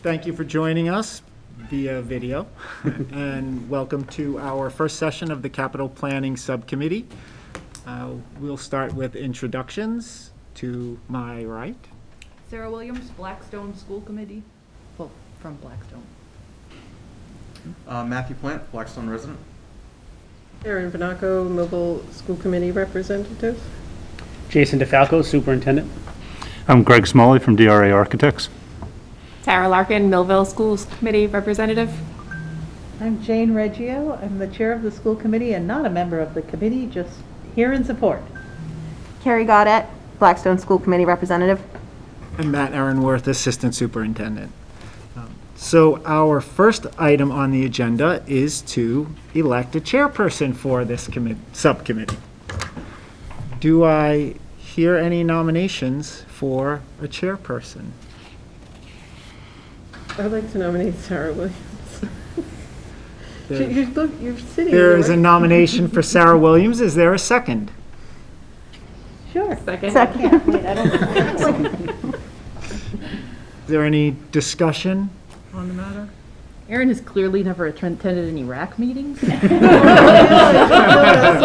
Thank you for joining us via video, and welcome to our first session of the Capital Planning Subcommittee. We'll start with introductions. To my right, Sarah Williams, Blackstone School Committee. Well, from Blackstone. Matthew Plant, Blackstone resident. Erin Vanaco, Millville School Committee representative. Jason DeFalco, Superintendent. I'm Greg Smalley from DRA Architects. Tara Larkin, Millville Schools Committee Representative. I'm Jane Reggio. I'm the chair of the school committee and not a member of the committee, just here in support. Carrie Gaudette, Blackstone School Committee Representative. and Matt Aaronworth, Assistant Superintendent. So our first item on the agenda is to elect a chairperson for this subcommittee. Do I hear any nominations for a chairperson? I'd like to nominate Sarah Williams. You're sitting There there, is a right? nomination for Sarah Williams. Is there a second? Sure. Second. Second. Wait, I don't. Is there any discussion on the matter? Erin has clearly never attended any RAC meetings. That's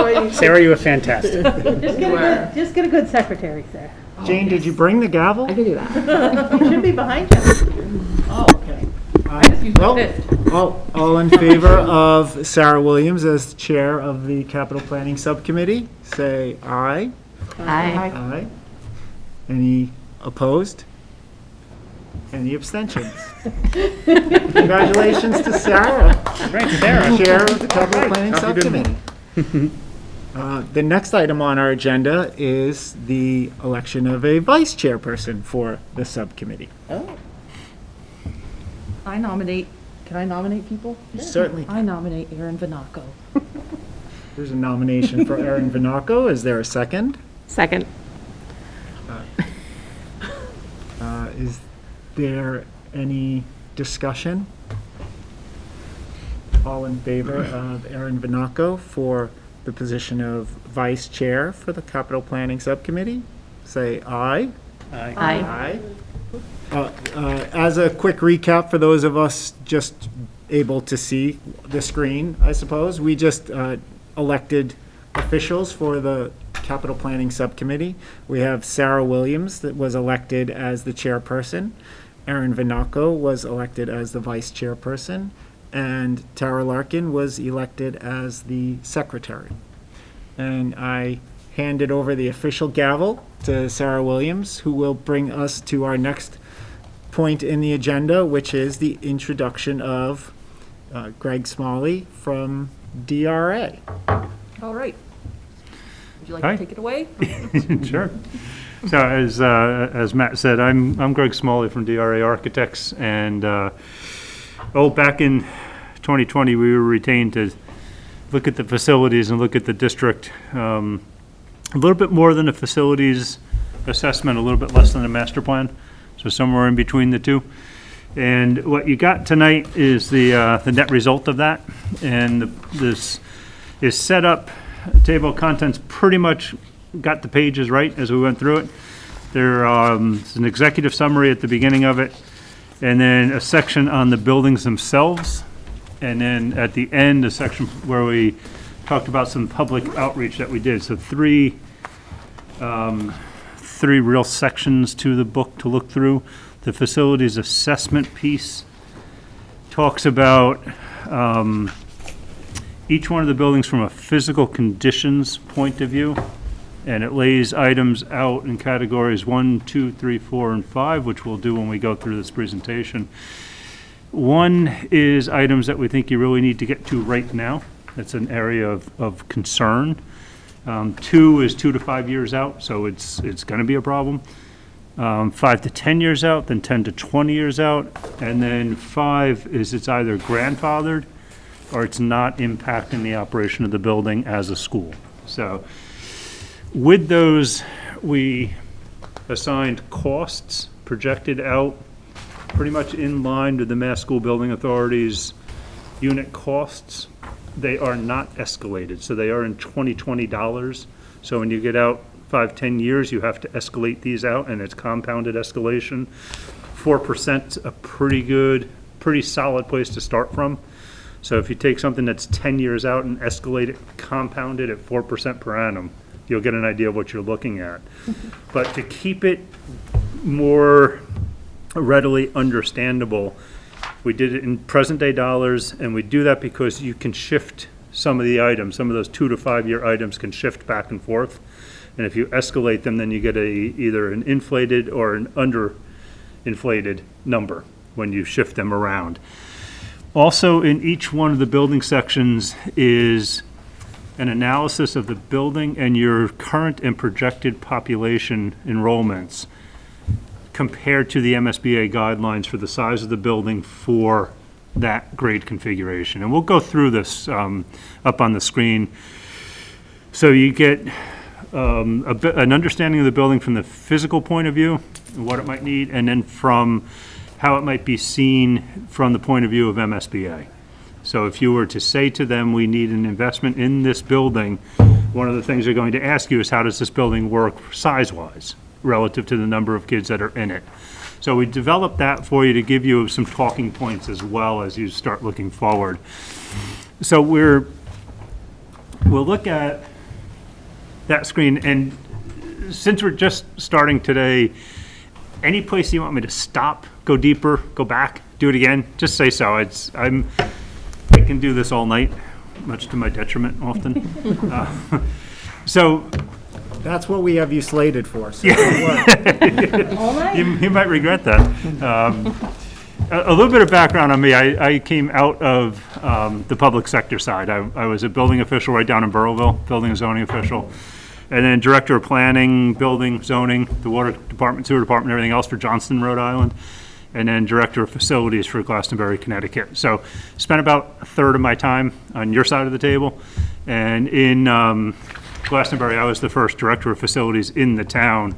why you should- Sarah, you were fantastic. Just get a good secretary, Sarah. Jane, did you bring the gavel? I could do that. It should be behind you. Oh, okay. I just used my fist. All in favor of Sarah Williams as chair of the Capital Planning Subcommittee, say aye. Aye. Aye. Any opposed? Any abstentions? Congratulations to Sarah, Right, Sarah. chair of the Capital Planning Happy to- Subcommittee. The next item on our agenda is the election of a vice chairperson for the subcommittee. Can I nominate people? Certainly. I nominate Erin Vanaco. There's a nomination for Erin Vanaco. Is there a second? Second. Is there any discussion? All in favor of Erin Vanaco for the position of vice chair for the Capital Planning Subcommittee? Say aye. Aye. As a quick recap for those of us just able to see the screen, I suppose, we just elected officials for the Capital Planning Subcommittee. We have Sarah Williams that was elected as the chairperson. Erin Vanaco was elected as the vice chairperson. And Tara Larkin was elected as the secretary. And I handed over the official gavel to Sarah Williams, who will bring us to our next point in the agenda, which is the introduction of Greg Smalley from DRA. All right. Would you like Hi. to take it away? Sure. So as Matt said, I'm Greg Smalley from DRA Architects, and back in 2020 we were retained to look at the facilities and look at the district. A little bit more than a facilities assessment, a little bit less than a master plan, so somewhere in between the two. And what you got tonight is the net result of that, and this is set up. Table of contents pretty much got the pages right as we went through it. There's an executive summary at the beginning of it, and then a section on the buildings themselves, and then at the end, a section where we talked about some public outreach that we did. So three real sections to the book to look through. The facilities assessment piece talks about each one of the buildings from a physical conditions point of view, and it lays items out in categories 1, 2, 3, 4, and 5, which we'll do when we go through this presentation. One is items that we think you really need to get to right now. That's an area of concern. 2 is 2 to 5 years out, so it's going to be a problem. 5 to 10 years out, then 10 to 20 years out, and then 5 is it's either grandfathered or it's not impacting the operation of the building as a school. So with those, we assigned costs projected out pretty much in line with the Mass School Building Authority's unit costs. They are not escalated, so they are in 2020 dollars. So when you get out 5, 10 years, you have to escalate these out, and it's compounded escalation 4% a pretty solid place to start from. So if you take something that's 10 years out and escalate it, compound it at 4% per annum, you'll get an idea of what you're looking at. But to keep it more readily understandable, we did it in present day dollars, and we do that because you can shift some of the items. Some of those 2 to 5 year items can shift back and forth. And if you escalate them, then you get either an inflated or an underinflated number when you shift them around. Also, in each one of the building sections is an analysis of the building and your current and projected population enrollments compared to the MSBA guidelines for the size of the building for that grade configuration. And we'll go through this up on the screen. So you get an understanding of the building from the physical point of view, and what it might need, and then from how it might be seen from the point of view of MSBA. So if you were to say to them, we need an investment in this building, one of the things they're going to ask you is, how does this building work size-wise relative to the number of kids that are in it? So we developed that for you to give you some talking points as well as you start looking forward. So we'll look at that screen, and since we're just starting today, any place you want me to stop, go deeper, go back, do it again, just say so. I can do this all night, much to my detriment often. So That's what we have you slated for, so you might regret that. A little bit of background on me. I came out of the public sector side. I was a building official right down in Burrillville, building and zoning official, and then director of planning, building, zoning, the water department, sewer department, everything else for Johnston, Rhode Island, and then director of facilities for Glastonbury, Connecticut. So spent about a third of my time on your side of the table, and in Glastonbury, I was the first director of facilities in the town.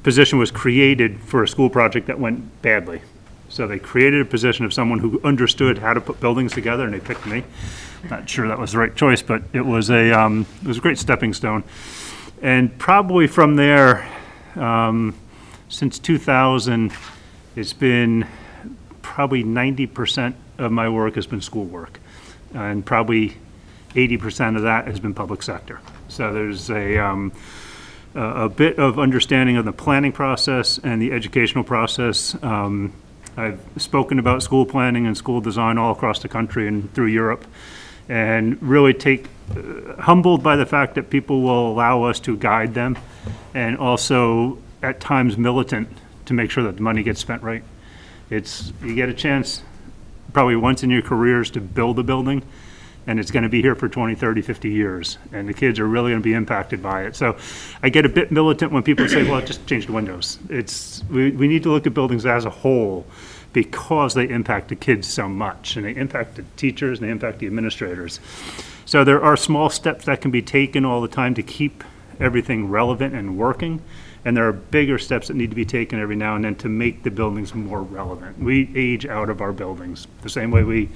Position was created for a school project that went badly. So they created a position of someone who understood how to put buildings together, and they picked me. Not sure that was the right choice, but it was a great stepping stone. And probably from there, since 2000, it's been probably 90% of my work has been schoolwork, and probably 80% of that has been public sector. So there's a bit of understanding of the planning process and the educational process. I've spoken about school planning and school design all across the country and through Europe, and really humbled by the fact that people will allow us to guide them, and also at times militant to make sure that the money gets spent right. You get a chance probably once in your careers to build a building, and it's going to be here for 20, 30, 50 years, and the kids are really going to be impacted by it. So I get a bit militant when people say, well, just change the windows. We need to look at buildings as a whole, because they impact the kids so much, and they impact the teachers, and they impact the administrators. So there are small steps that can be taken all the time to keep everything relevant and working, and there are bigger steps that need to be taken every now and then to make the buildings more relevant. We age out of our buildings the same way we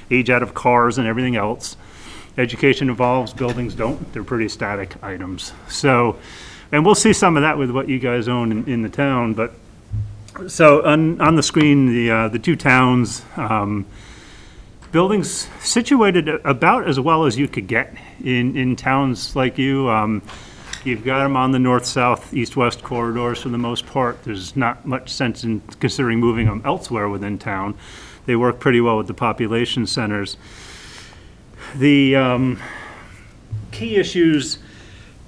age out of cars and everything else. Education evolves, buildings don't. They're pretty static items. So, and we'll see some of that with what you guys own in the town. But so on the screen, the two towns, buildings situated about as well as you could get in towns like you. You've got them on the north-south, east-west corridors for the most part. There's not much sense in considering moving them elsewhere within town. They work pretty well with the population centers. The key issues,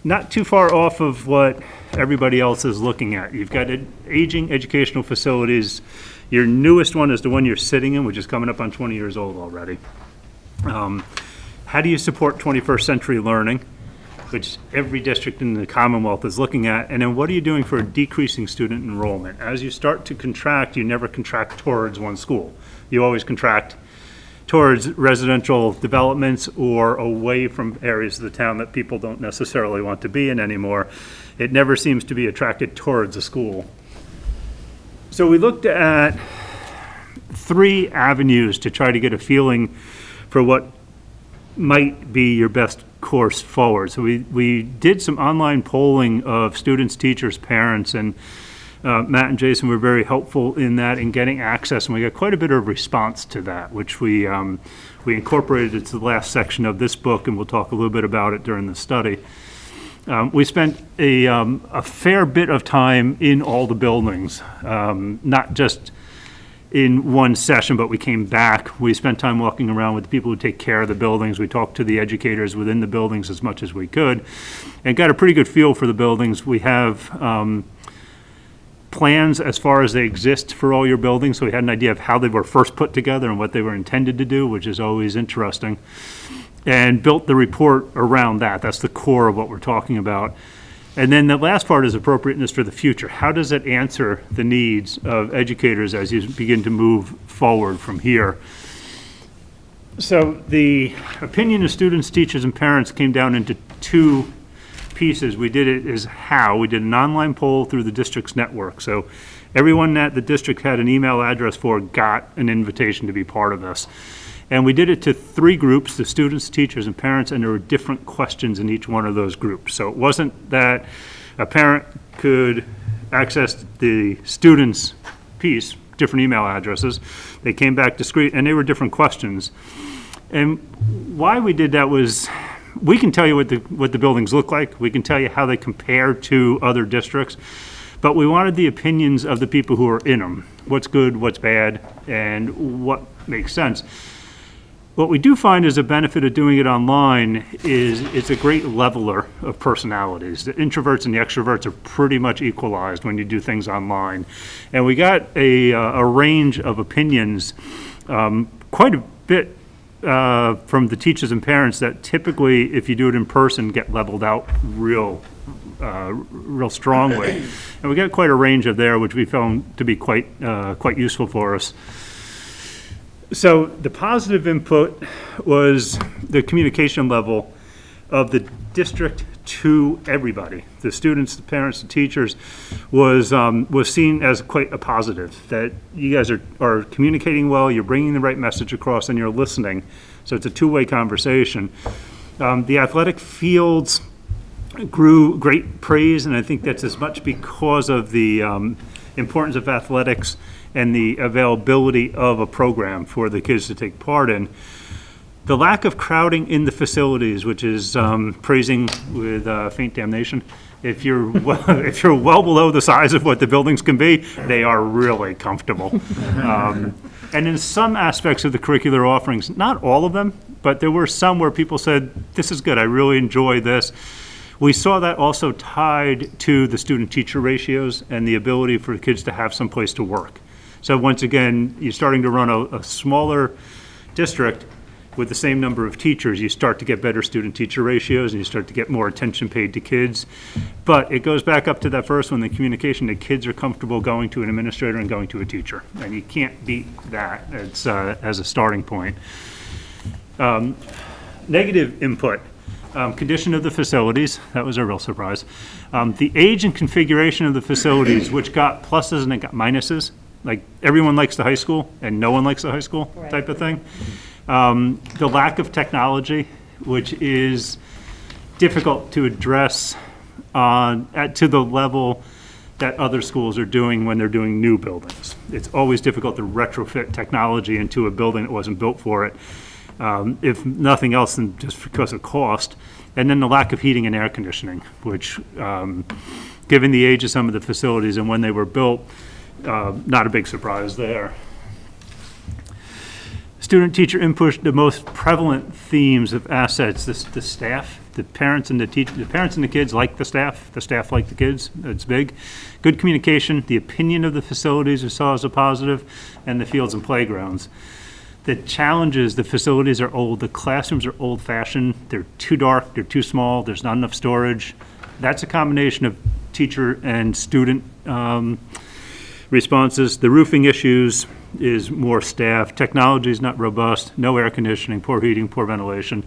not too far off of what everybody else is looking at. You've got aging educational facilities. Your newest one is the one you're sitting in, which is coming up on 20 years old already. How do you support 21st century learning, which every district in the Commonwealth is looking at? And then what are you doing for a decreasing student enrollment? As you start to contract, you never contract towards one school. You always contract towards residential developments or away from areas of the town that people don't necessarily want to be in anymore. It never seems to be attracted towards a school. So we looked at 3 avenues to try to get a feeling for what might be your best course forward. So we did some online polling of students, teachers, parents, and Matt and Jason were very helpful in that, in getting access, and we got quite a bit of response to that, which we incorporated into the last section of this book, and we'll talk a little bit about it during the study. We spent a fair bit of time in all the buildings, not just in one session, but we came back. We spent time walking around with the people who take care of the buildings. We talked to the educators within the buildings as much as we could and got a pretty good feel for the buildings. We have plans as far as they exist for all your buildings, so we had an idea of how they were first put together and what they were intended to do, which is always interesting, and built the report around that. That's the core of what we're talking about. And then the last part is appropriateness for the future. How does it answer the needs of educators as you begin to move forward from here? So the opinion of students, teachers, and parents came down into two pieces. We did it as how. We did an online poll through the district's network. So everyone that the district had an email address for got an invitation to be part of this. And we did it to three groups, the students, teachers, and parents, and there were different questions in each one of those groups. So it wasn't that a parent could access the students' piece, different email addresses. They came back discrete, and they were different questions. And why we did that was, we can tell you what the buildings look like. We can tell you how they compare to other districts. But we wanted the opinions of the people who are in them. What's good, what's bad, and what makes sense. What we do find is a benefit of doing it online is it's a great leveler of personalities. The introverts and the extroverts are pretty much equalized when you do things online. And we got a range of opinions, quite a bit from the teachers and parents that typically, if you do it in person, get leveled out real strongly. And we got quite a range of there, which we found to be quite useful for us. So the positive input was the communication level of the district to everybody. The students, the parents, the teachers was seen as quite a positive, that you guys are communicating well, you're bringing the right message across, and you're listening. So it's a two-way conversation. The athletic fields grew great praise, and I think that's as much because of the importance of athletics and the availability of a program for the kids to take part in. The lack of crowding in the facilities, which is praising with faint damnation. If you're well below the size of what the buildings can be, they are really comfortable. And in some aspects of the curricular offerings, not all of them, but there were some where people said, this is good, I really enjoy this. We saw that also tied to the student-teacher ratios and the ability for kids to have some place to work. So once again, you're starting to run a smaller district with the same number of teachers, you start to get better student-teacher ratios and you start to get more attention paid to kids. But it goes back up to that first one, the communication, that kids are comfortable going to an administrator and going to a teacher. And you can't beat that as a starting point. Negative input. Condition of the facilities, that was a real surprise. The age and configuration of the facilities, which got pluses and it got minuses. Like everyone likes the high school and no one likes the high school type of thing. The lack of technology, which is difficult to address to the level that other schools are doing when they're doing new buildings. It's always difficult to retrofit technology into a building that wasn't built for it, if nothing else than just because of cost. And then the lack of heating and air conditioning, which, given the age of some of the facilities and when they were built, not a big surprise there. Student-teacher input, the most prevalent themes of assets, the staff, the parents and the parents and the kids like the staff like the kids, it's big. Good communication, the opinion of the facilities we saw as a positive, and the fields and playgrounds. The challenges, the facilities are old, the classrooms are old-fashioned, they're too dark, they're too small, there's not enough storage. That's a combination of teacher and student responses. The roofing issues is more staff. Technology is not robust, no air conditioning, poor heating, poor ventilation.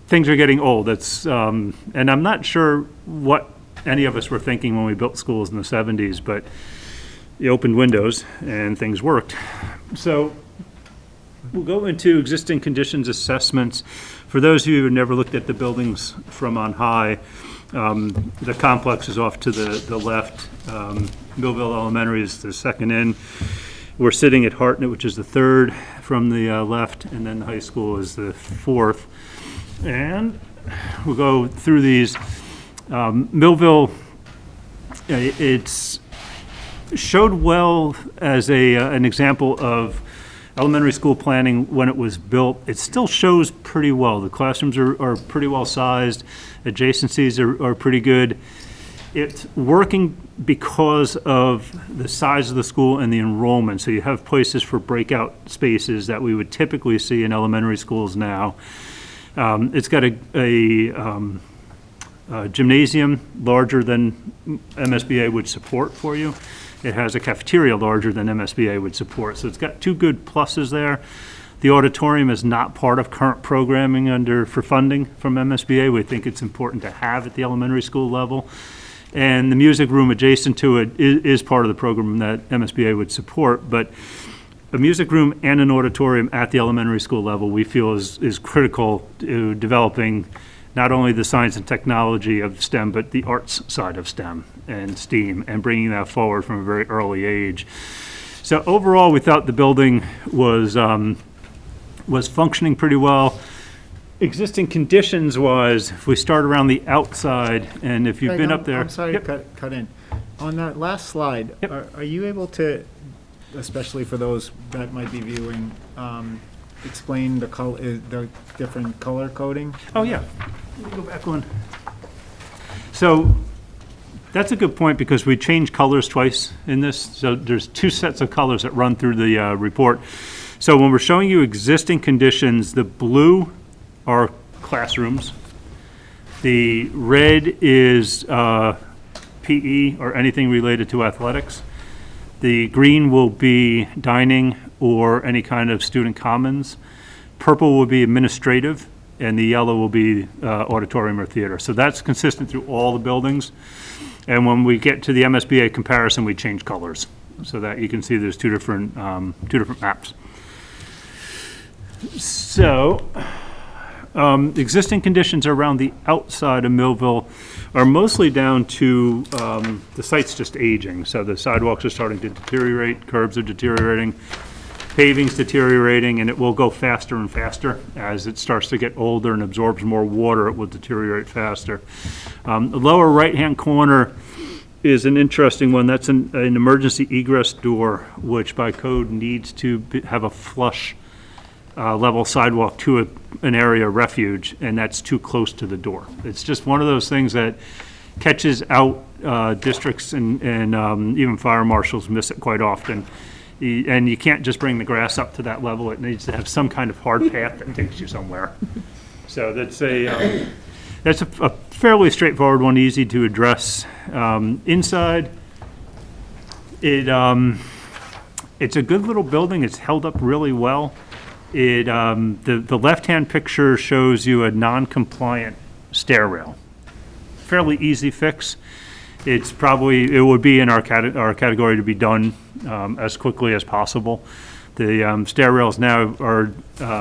Things are getting old. That's and I'm not sure what any of us were thinking when we built schools in the 70s, but you opened windows and things worked. So we'll go into existing conditions assessments. For those of you who have never looked at the buildings from on high, the complex is off to the left. Millville Elementary is the second in. We're sitting at Hartnett, which is the third from the left, and then the high school is the fourth. And we'll go through these. Millville, it's showed well as an example of elementary school planning when it was built. It still shows pretty well. The classrooms are pretty well sized. Adjacencies are pretty good. It's working because of the size of the school and the enrollment. So you have places for breakout spaces that we would typically see in elementary schools now. It's got a gymnasium larger than MSBA would support for you. It has a cafeteria larger than MSBA would support. So it's got two good pluses there. The auditorium is not part of current programming for funding from MSBA. We think it's important to have at the elementary school level. And the music room adjacent to it is part of the program that MSBA would support. But a music room and an auditorium at the elementary school level we feel is critical to developing not only the science and technology of STEM, but the arts side of STEM and STEAM, and bringing that forward from a very early age. So overall, we thought the building was functioning pretty well. Existing conditions was, if we start around the outside, and if you've Greg, been up there. I'm sorry Yep. to cut in. On that last slide, Yep. are you able to, especially for those that might be viewing, explain the different color coding? Oh, yeah. Let me go back one. So that's a good point because we changed colors twice in this. So there's two sets of colors that run through the report. So when we're showing you existing conditions, the blue are classrooms. The red is PE or anything related to athletics. The green will be dining or any kind of student commons. Purple will be administrative, and the yellow will be auditorium or theater. So that's consistent through all the buildings. And when we get to the MSBA comparison, we change colors so that you can see there's two different maps. So existing conditions around the outside of Millville are mostly down to the site's just aging. So the sidewalks are starting to deteriorate, curbs are deteriorating, paving's deteriorating, and it will go faster and faster. As it starts to get older and absorbs more water, it will deteriorate faster. The lower right-hand corner is an interesting one. That's an emergency egress door, which by code needs to have a flush level sidewalk to an area of refuge, and that's too close to the door. It's just one of those things that catches out districts and even fire marshals miss it quite often. And you can't just bring the grass up to that level. It needs to have some kind of hard path that takes you somewhere. So that's a fairly straightforward one, easy to address. Inside, it's a good little building. It's held up really well. The left-hand picture shows you a non-compliant stair rail. Fairly easy fix. It would be in our category to be done as quickly as possible. The stair rails now are,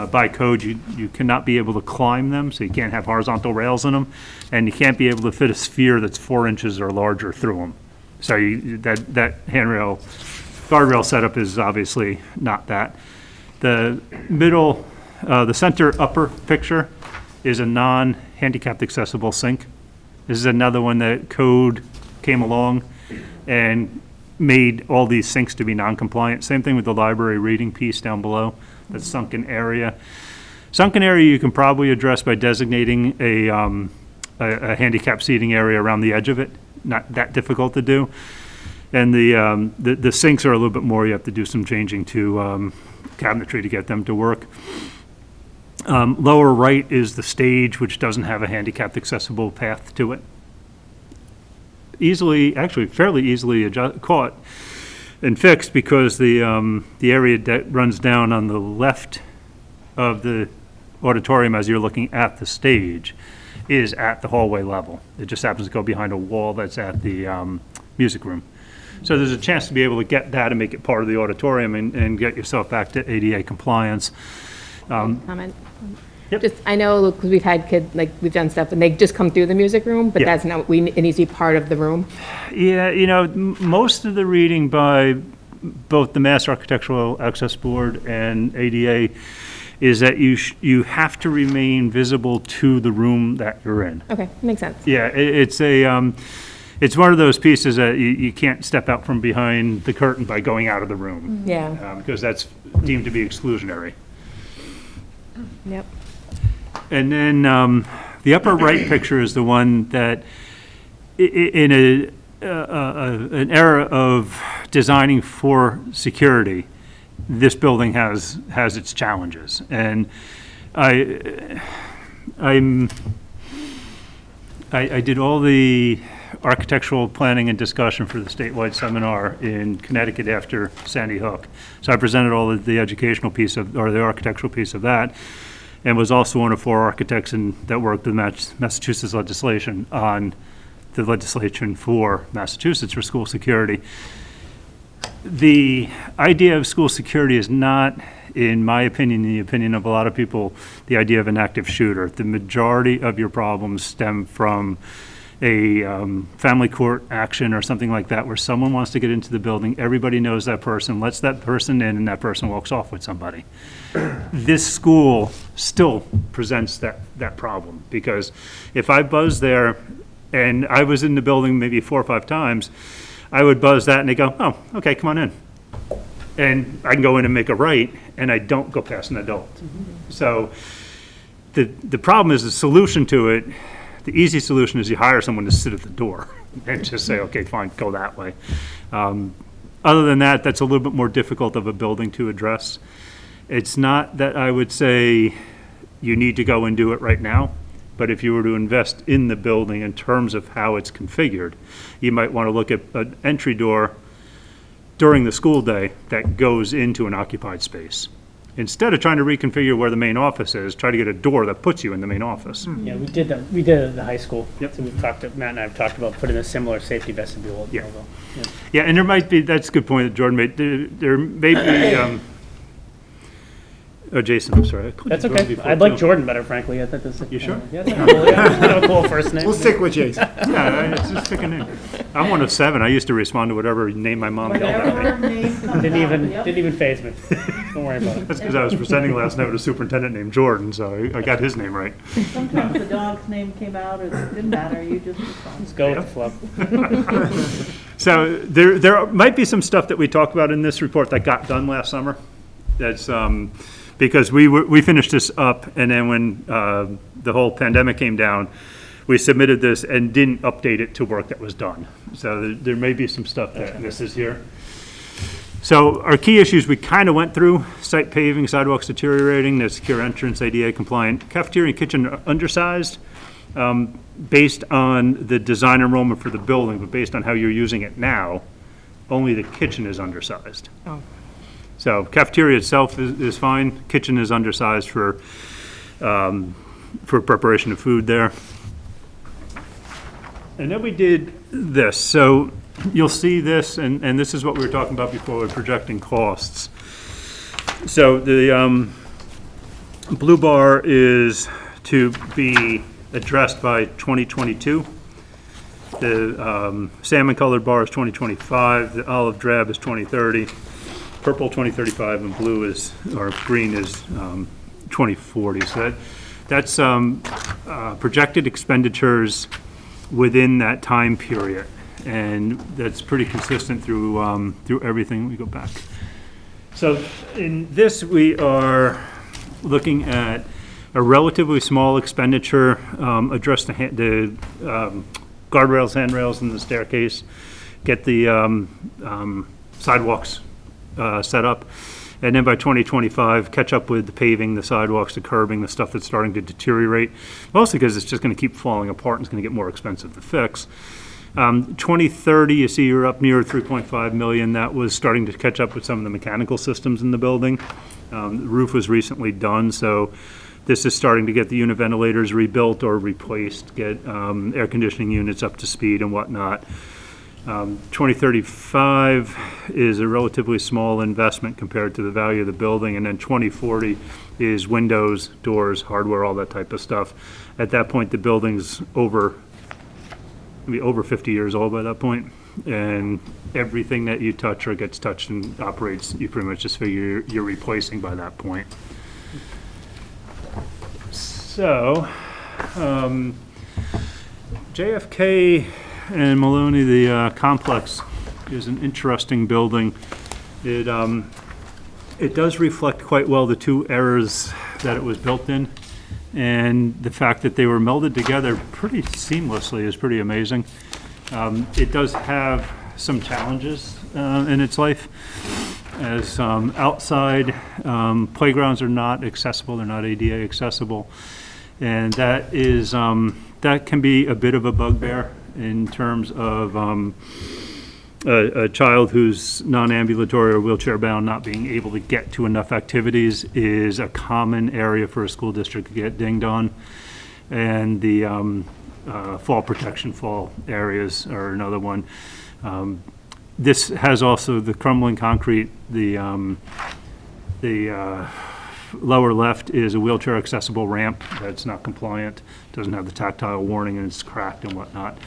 by code, you cannot be able to climb them, so you can't have horizontal rails in them, and you can't be able to fit a sphere that's 4 inches or larger through them. So that handrail, guardrail setup is obviously not that. The middle, the center upper picture is a non-handicapped accessible sink. This is another one that code came along and made all these sinks to be non-compliant. Same thing with the library reading piece down below, that sunken area. Sunken area you can probably address by designating a handicap seating area around the edge of it. Not that difficult to do. And the sinks are a little bit more, you have to do some changing to cabinetry to get them to work. Lower right is the stage, which doesn't have a handicapped accessible path to it. Fairly easily caught and fixed because the area that runs down on the left of the auditorium as you're looking at the stage is at the hallway level. It just happens to go behind a wall that's at the music room. So there's a chance to be able to get that and make it part of the auditorium and get yourself back to ADA compliance. Comment. Yep. Just, I know, because we've had kids, like, we've done stuff, and they just come through the music room, but Yeah. that's not, it needs to be part of the room. Yeah, most of the reading by both the Mass Architectural Access Board and ADA is that you have to remain visible to the room that you're in. Okay, makes sense. Yeah, it's one of those pieces that you can't step out from behind the curtain by going out of the room. Yeah, Because that's deemed to be exclusionary. yep. And then the upper right picture is the one that, in an era of designing for security, this building has its challenges. And I did all the architectural planning and discussion for the statewide seminar in Connecticut after Sandy Hook. So I presented all of the educational piece of, or the architectural piece of that, and was also one of 4 architects that worked with Massachusetts legislation on the legislation for Massachusetts for school security. The idea of school security is not, in my opinion, the opinion of a lot of people, the idea of an active shooter. The majority of your problems stem from a family court action or something like that, where someone wants to get into the building, everybody knows that person, lets that person in, and that person walks off with somebody. This school still presents that problem, because if I buzz there, and I was in the building maybe 4 or 5 times, I would buzz that and they go, oh, okay, come on in. And I can go in and make a right, and I don't go past an adult. So the problem is the solution to it. The easy solution is you hire someone to sit at the door and just say, okay, fine, go that way. Other than that, that's a little bit more difficult of a building to address. It's not that I would say you need to go and do it right now, but if you were to invest in the building in terms of how it's configured, you might want to look at an entry door during the school day that goes into an occupied space. Instead of trying to reconfigure where the main office is, try to get a door that puts you in the main office. Yeah, we did it at the high school. Yep. So Matt and I have talked about putting a similar safety vestibule at Yeah. Millville. Yeah. Yeah, and there might be, that's a good point that Jordan made, there may be, oh, Jason, I'm sorry. I called you That's Jordan okay. before, I'd like too. Jordan better, frankly. I thought this. You sure? Yeah, it's cool. Yeah, it's kind of a cool first name. We'll stick with Jason. Yeah, it's just pick a name. I'm one of 7. I used to respond to whatever name my mom yelled at me. Whatever name comes Didn't out, even faze me. Don't worry about it. That's because I was presenting last night with a superintendent named Jordan, so I got his name right. Sometimes the dog's name came out, or it didn't matter, you just respond. Let's go with the flow. So there might be some stuff that we talked about in this report that got done last summer. That's because we finished this up, and then when the whole pandemic came down, we submitted this and didn't update it to work that was done. So there may be some stuff that misses here. So our key issues we kind of went through: site paving, sidewalks deteriorating, the secure entrance, ADA compliant, cafeteria and kitchen are undersized, based on the design enrollment for the building, but based on how you're using it now, only the kitchen is undersized. Oh. So cafeteria itself is fine. Kitchen is undersized for preparation of food there. And then we did this. So you'll see this, and this is what we were talking about before with projecting costs. So the blue bar is to be addressed by 2022. The salmon colored bar is 2025. The olive drab is 2030. Purple 2035, and blue is, or green is 2040. So that's projected expenditures within that time period, and that's pretty consistent through everything. We go back. So in this, we are looking at a relatively small expenditure, address the guardrails, handrails, and the staircase, get the sidewalks set up, and then by 2025, catch up with the paving, the sidewalks, the curbing, the stuff that's starting to deteriorate, mostly because it's just going to keep falling apart and it's going to get more expensive to fix. 2030, you see you're up near 3.5 million. That was starting to catch up with some of the mechanical systems in the building. The roof was recently done, so this is starting to get the unit ventilators rebuilt or replaced, get air conditioning units up to speed and whatnot. 2035 is a relatively small investment compared to the value of the building, and then 2040 is windows, doors, hardware, all that type of stuff. At that point, the building's over 50 years old by that point, and everything that you touch or gets touched and operates, you pretty much just figure you're replacing by that point. So, JFK and Maloney, the complex, is an interesting building. It does reflect quite well the two eras that it was built in, and the fact that they were melded together pretty seamlessly is pretty amazing. It does have some challenges in its life, as outside playgrounds are not accessible, they're not ADA accessible, and that is that can be a bit of a bugbear in terms of a child who's non-ambulatory or wheelchair-bound not being able to get to enough activities is a common area for a school district to get dinged on. And the fall protection fall areas are another one. This has also the crumbling concrete. The lower left is a wheelchair accessible ramp that's not compliant, doesn't have the tactile warning, and it's cracked and whatnot.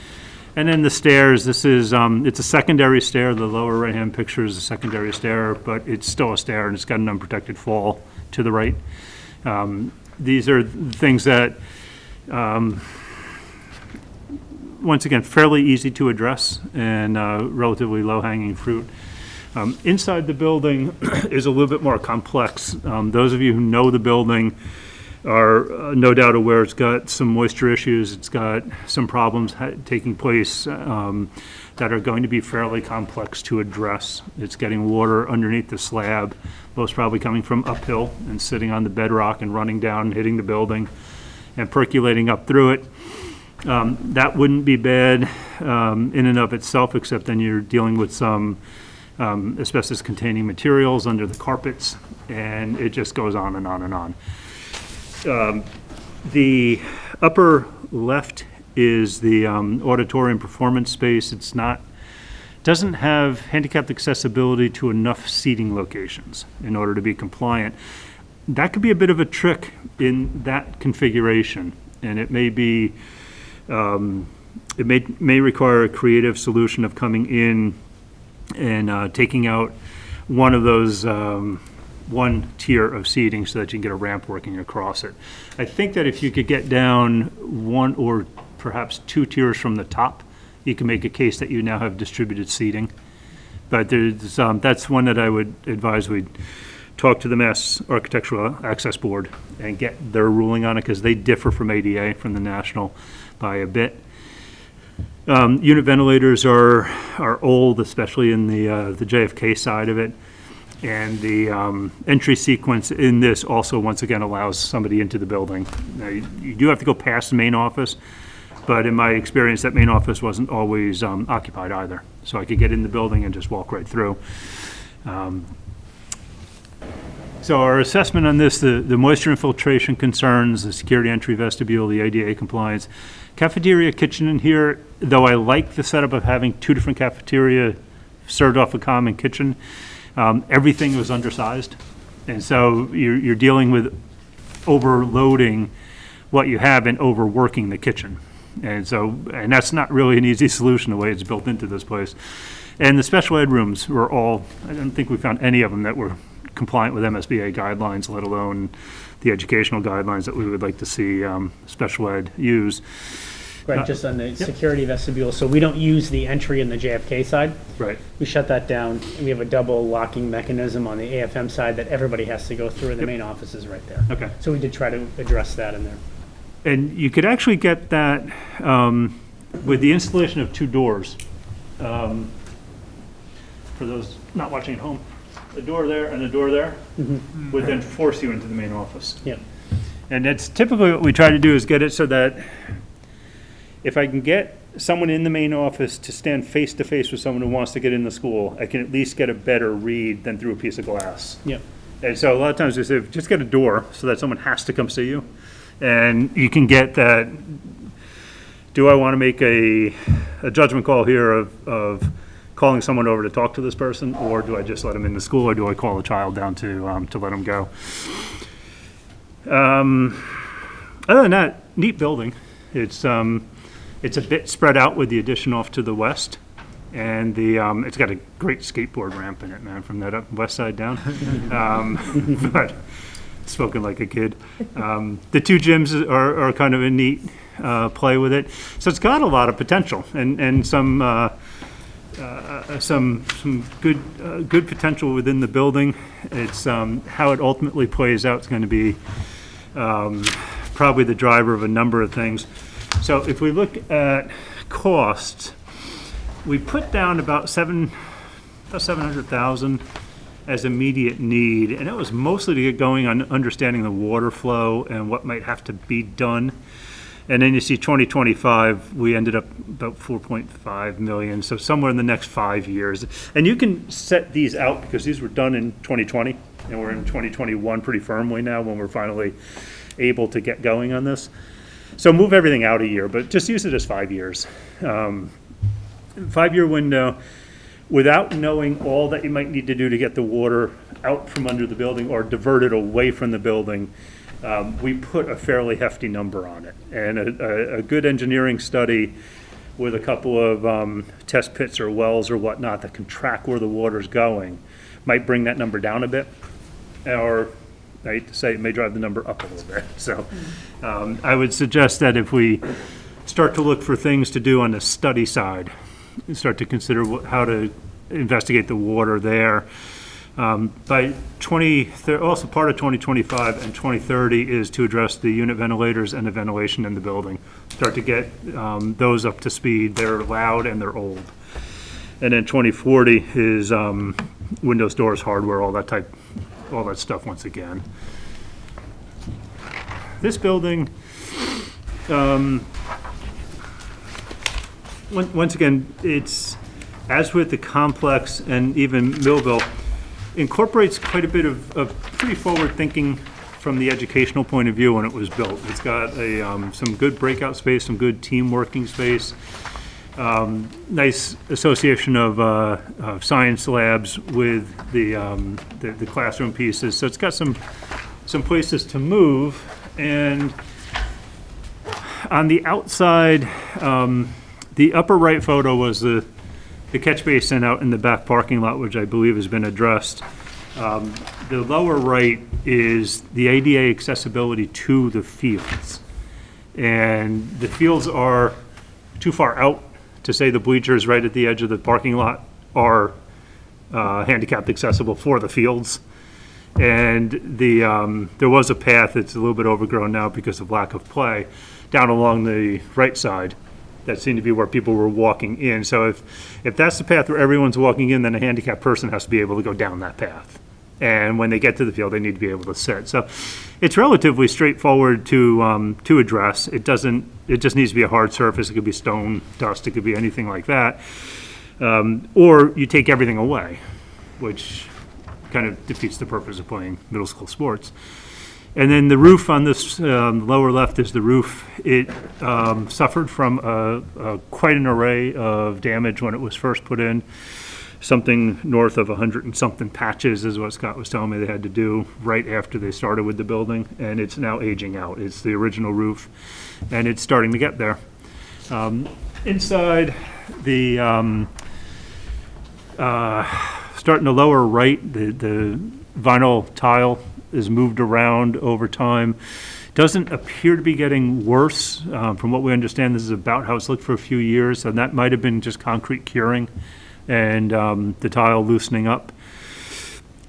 And then the stairs, this is, it's a secondary stair. The lower right-hand picture is a secondary stair, but it's still a stair, and it's got an unprotected fall to the right. These are things that, once again, fairly easy to address and relatively low-hanging fruit. Inside the building is a little bit more complex. Those of you who know the building are no doubt aware it's got some moisture issues. It's got some problems taking place that are going to be fairly complex to address. It's getting water underneath the slab, most probably coming from uphill and sitting on the bedrock and running down and hitting the building and percolating up through it. That wouldn't be bad in and of itself, except then you're dealing with some asbestos-containing materials under the carpets, and it just goes on and on and on. The upper left is the auditorium performance space. It's not, doesn't have handicapped accessibility to enough seating locations in order to be compliant. That could be a bit of a trick in that configuration, and it may be, it may require a creative solution of coming in and taking out one of those one tier of seating so that you can get a ramp working across it. I think that if you could get down one or perhaps two tiers from the top, you can make a case that you now have distributed seating. But there's, that's one that I would advise we talk to the Mass Architectural Access Board and get their ruling on it, because they differ from ADA, from the national, by a bit. Unit ventilators are old, especially in the JFK side of it. And the entry sequence in this also, once again, allows somebody into the building. Now, you do have to go past the main office, but in my experience, that main office wasn't always occupied either. So I could get in the building and just walk right through. So our assessment on this, the moisture infiltration concerns, the security entry vestibule, the ADA compliance, cafeteria, kitchen in here, though I like the setup of having two different cafeteria served off a common kitchen, everything was undersized. And so you're dealing with overloading what you have and overworking the kitchen. And so, and that's not really an easy solution the way it's built into this place. And the special ed rooms were all, I don't think we found any of them that were compliant with MSBA guidelines, let alone the educational guidelines that we would like to see special ed use. Right, just on the security vestibule, so we don't use the entry in the JFK side. Right. We shut that down, and we have a double locking mechanism on the AFM side that everybody has to go through, and the main office is right there. Okay. So we did try to address that in there. And you could actually get that with the installation of two doors. For those not watching at home, a door there and a door there would then force you into the main office. Yeah. And that's typically what we try to do, is get it so that if I can get someone in the main office to stand face to face with someone who wants to get in the school, I can at least get a better read than through a piece of glass. Yep. And so a lot of times we say, just get a door so that someone has to come see you. And you can get that do I want to make a judgment call here of calling someone over to talk to this person, or do I just let them in the school, or do I call the child down to let them go? Other than that, neat building. It's a bit spread out with the addition off to the west, and it's got a great skateboard ramp in it, man, from that up west side down. But spoken like a kid. The two gyms are kind of a neat play with it, so it's got a lot of potential and some good potential within the building. It's how it ultimately plays out is going to be probably the driver of a number of things. So if we look at costs, we put down about 700,000 as immediate need, and it was mostly to get going on understanding the water flow and what might have to be done. And then you see 2025, we ended up about 4.5 million, so somewhere in the next 5 years. And you can set these out because these were done in 2020, and we're in 2021 pretty firmly now when we're finally able to get going on this. So move everything out a year, but just use it as 5 years. 5-year window, without knowing all that you might need to do to get the water out from under the building or divert it away from the building. We put a fairly hefty number on it, and a good engineering study with a couple of test pits or wells or whatnot that can track where the water's going might bring that number down a bit, or I hate to say it may drive the number up a little bit. So I would suggest that if we start to look for things to do on the study side, start to consider how to investigate the water there. By 2030, also part of 2025 and 2030 is to address the unit ventilators and the ventilation in the building. Start to get those up to speed. They're loud and they're old. And then 2040 is windows, doors, hardware, all that stuff once again. This building, once again, it's, as with the complex and even Millville, incorporates quite a bit of pretty forward thinking from the educational point of view when it was built. It's got some good breakout space, some good team working space, nice association of science labs with the classroom pieces. So it's got some places to move. And on the outside, the upper right photo was the catch basin out in the back parking lot, which I believe has been addressed. The lower right is the ADA accessibility to the fields. And the fields are too far out to say the bleachers right at the edge of the parking lot are handicapped accessible for the fields. And there was a path that's a little bit overgrown now because of lack of play down along the right side. That seemed to be where people were walking in. So if that's the path where everyone's walking in, then a handicapped person has to be able to go down that path. And when they get to the field, they need to be able to sit. So it's relatively straightforward to address. It just needs to be a hard surface. It could be stone, dust, it could be anything like that. Or you take everything away, which kind of defeats the purpose of playing middle school sports. And then the roof on this lower left is the roof. It suffered from quite an array of damage when it was first put in. Something north of 100 and something patches is what Scott was telling me they had to do right after they started with the building, and it's now aging out. It's the original roof, and it's starting to get there. Inside, the starting the lower right, the vinyl tile is moved around over time. Doesn't appear to be getting worse. From what we understand, this is about how it's looked for a few years, and that might have been just concrete curing and the tile loosening up.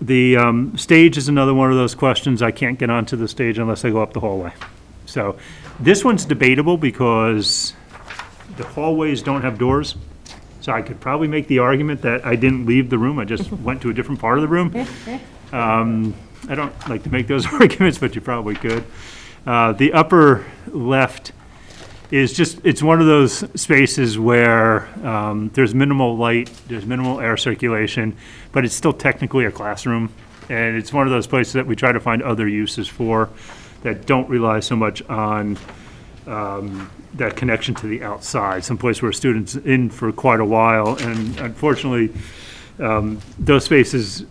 The stage is another one of those questions. I can't get onto the stage unless I go up the hallway. So this one's debatable because the hallways don't have doors. So I could probably make the argument that I didn't leave the room, I just went to a different part of the room. I don't like to make those arguments, but you probably could. The upper left is just, it's one of those spaces where there's minimal light, there's minimal air circulation, but it's still technically a classroom. And it's one of those places that we try to find other uses for that don't rely so much on that connection to the outside, someplace where students in for quite a while. And unfortunately, those spaces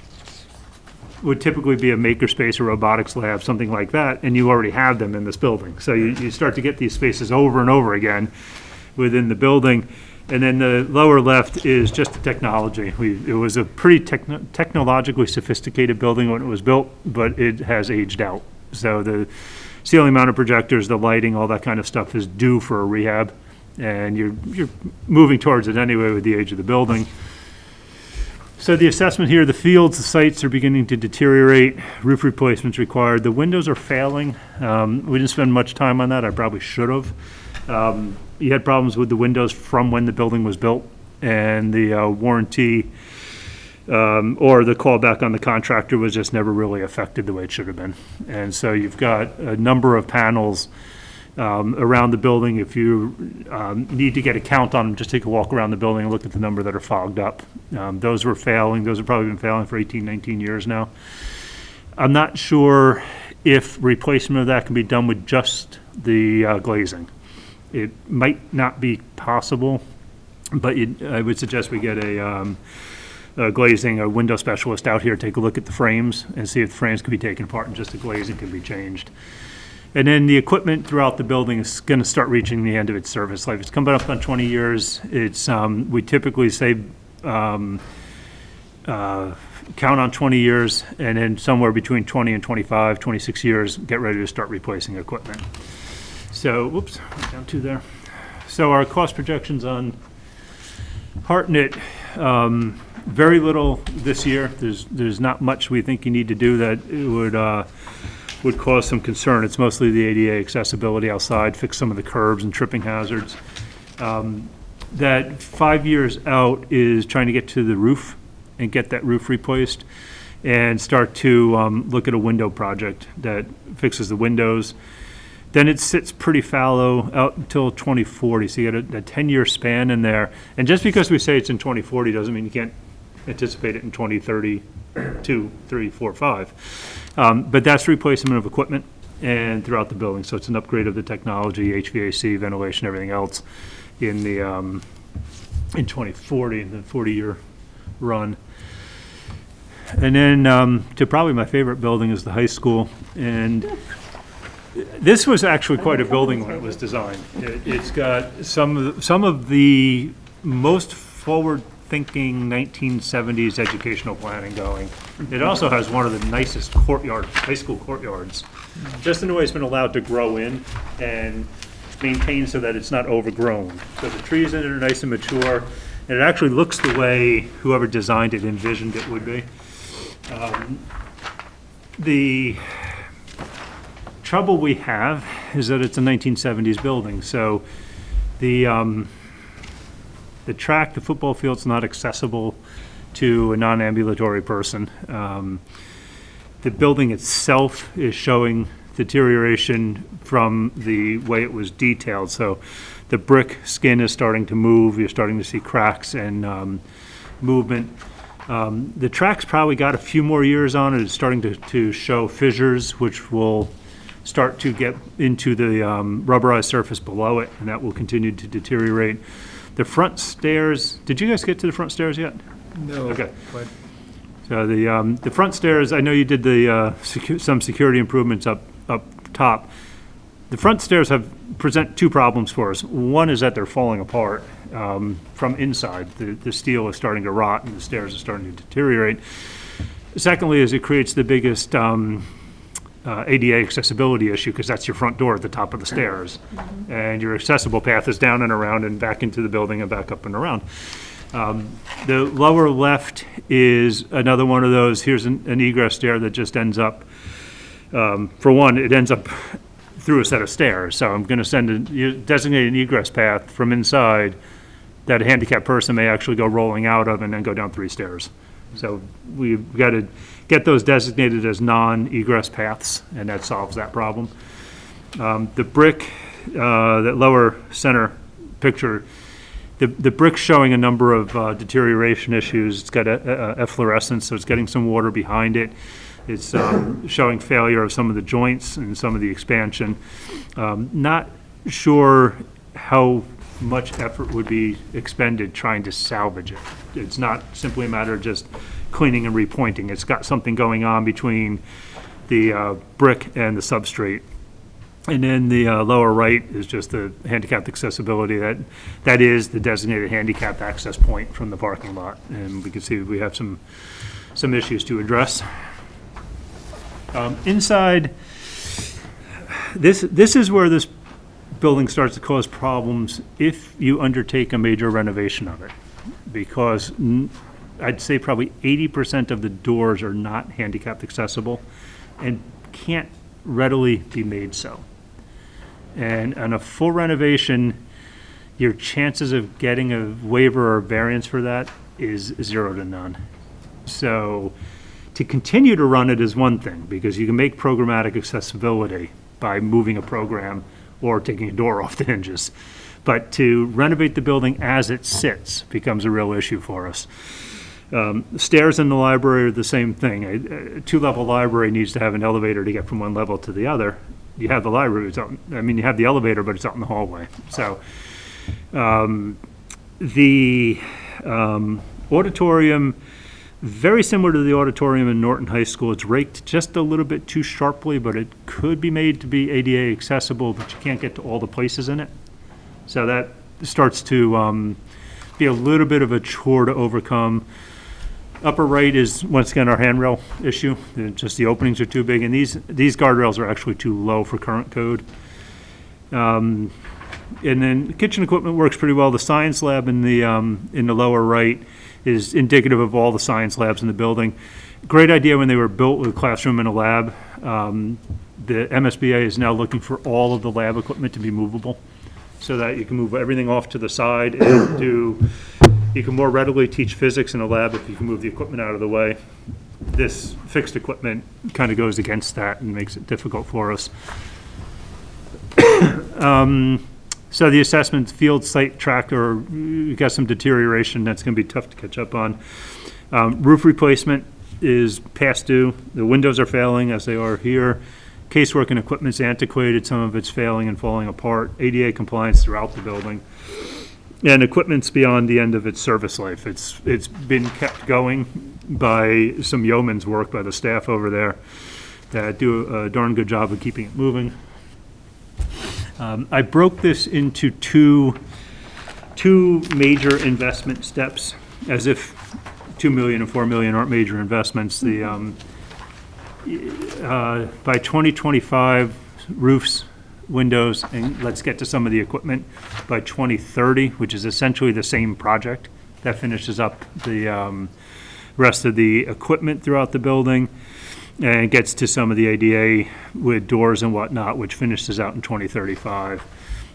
would typically be a makerspace or robotics lab, something like that, and you already have them in this building. So you start to get these spaces over and over again within the building. And then the lower left is just the technology. It was a pretty technologically sophisticated building when it was built, but it has aged out. So the ceiling mounted projectors, the lighting, all that kind of stuff is due for a rehab. And you're moving towards it anyway with the age of the building. So the assessment here, the fields, the sites are beginning to deteriorate, roof replacements required. The windows are failing. We didn't spend much time on that. I probably should have. You had problems with the windows from when the building was built, and the warranty or the callback on the contractor was just never really affected the way it should have been. And so you've got a number of panels around the building. If you need to get a count on them, just take a walk around the building and look at the number that are fogged up. Those were failing. Those have probably been failing for 18, 19 years now. I'm not sure if replacement of that can be done with just the glazing. It might not be possible, but I would suggest we get a window specialist out here, take a look at the frames and see if the frames can be taken apart and just the glazing can be changed. And then the equipment throughout the building is going to start reaching the end of its service life. It's coming up on 20 years. It's we typically say count on 20 years, and then somewhere between 20 and 25, 26 years, get ready to start replacing equipment. So, whoops, down 2 there. So our cost projections on Hartnett, very little this year. There's not much we think you need to do that it would cause some concern. It's mostly the ADA accessibility outside, fix some of the curbs and tripping hazards. That 5 years out is trying to get to the roof and get that roof replaced and start to look at a window project that fixes the windows. Then it sits pretty fallow out until 2040, so you get a 10-year span in there. And just because we say it's in 2040 doesn't mean you can't anticipate it in 2032, 3, 4, 5. But that's replacement of equipment and throughout the building. So it's an upgrade of the technology, HVAC, ventilation, everything else in the in 2040, in the 40-year run. And then to probably my favorite building is the high school. And this was actually quite a building when it was designed. It's got some of the most forward-thinking 1970s educational planning going. It also has one of the nicest high school courtyards, just in the way it's been allowed to grow in and maintain so that it's not overgrown. So the trees in it are nice and mature, and it actually looks the way whoever designed it envisioned it would be. The trouble we have is that it's a 1970s building, so the track, the football field's not accessible to a non-ambulatory person. The building itself is showing deterioration from the way it was detailed, so the brick skin is starting to move. You're starting to see cracks and movement. The track's probably got a few more years on it. It's starting to show fissures, which will start to get into the rubberized surface below it, and that will continue to deteriorate. The front stairs, did you guys get to the front stairs yet? No. Okay. So the front stairs, I know you did the some security improvements up top. The front stairs present 2 problems for us. One is that they're falling apart from inside. The steel is starting to rot and the stairs are starting to deteriorate. Secondly, is it creates the biggest ADA accessibility issue, because that's your front door at the top of the stairs. And your accessible path is down and around and back into the building and back up and around. The lower left is another one of those. Here's an egress stair that just ends up, for one, it ends up through a set of stairs. So I'm going to designate an egress path from inside that a handicapped person may actually go rolling out of and then go down 3 stairs. So we've got to get those designated as non-egress paths, and that solves that problem. The brick, that lower center picture, the brick's showing a number of deterioration issues. It's got efflorescence, so it's getting some water behind it. It's showing failure of some of the joints and some of the expansion. Not sure how much effort would be expended trying to salvage it. It's not simply a matter of just cleaning and repointing. It's got something going on between the brick and the substrate. And then the lower right is just the handicapped accessibility. That is the designated handicapped access point from the parking lot. And we can see we have some issues to address. Inside, this is where this building starts to cause problems if you undertake a major renovation of it. Because I'd say probably 80% of the doors are not handicapped accessible and can't readily be made so. And on a full renovation, your chances of getting a waiver or variance for that is 0 to none. So to continue to run it is one thing, because you can make programmatic accessibility by moving a program or taking a door off the hinges. But to renovate the building as it sits becomes a real issue for us. Stairs in the library are the same thing. A two-level library needs to have an elevator to get from one level to the other. You have the library, you have the elevator, but it's out in the hallway. So the auditorium, very similar to the auditorium in Norton High School. It's raked just a little bit too sharply, but it could be made to be ADA accessible, but you can't get to all the places in it. So that starts to be a little bit of a chore to overcome. Upper right is, once again, our handrail issue. Just the openings are too big, and these guardrails are actually too low for current code. And then kitchen equipment works pretty well. The science lab in the lower right is indicative of all the science labs in the building. Great idea when they were built with a classroom and a lab. The MSBA is now looking for all of the lab equipment to be movable, so that you can move everything off to the side and you can more readily teach physics in a lab if you can move the equipment out of the way. This fixed equipment kind of goes against that and makes it difficult for us. So the assessment field site tracker, you got some deterioration that's going to be tough to catch up on. Roof replacement is past due. The windows are failing as they are here. Casework and equipment's antiquated. Some of it's failing and falling apart. ADA compliance throughout the building. And equipment's beyond the end of its service life. It's been kept going by some yeoman's work by the staff over there that do a darn good job of keeping it moving. I broke this into two major investment steps, as if $2 million and $4 million aren't major investments. The by 2025, roofs, windows, and let's get to some of the equipment by 2030, which is essentially the same project. That finishes up the rest of the equipment throughout the building and gets to some of the ADA with doors and whatnot, which finishes out in 2035.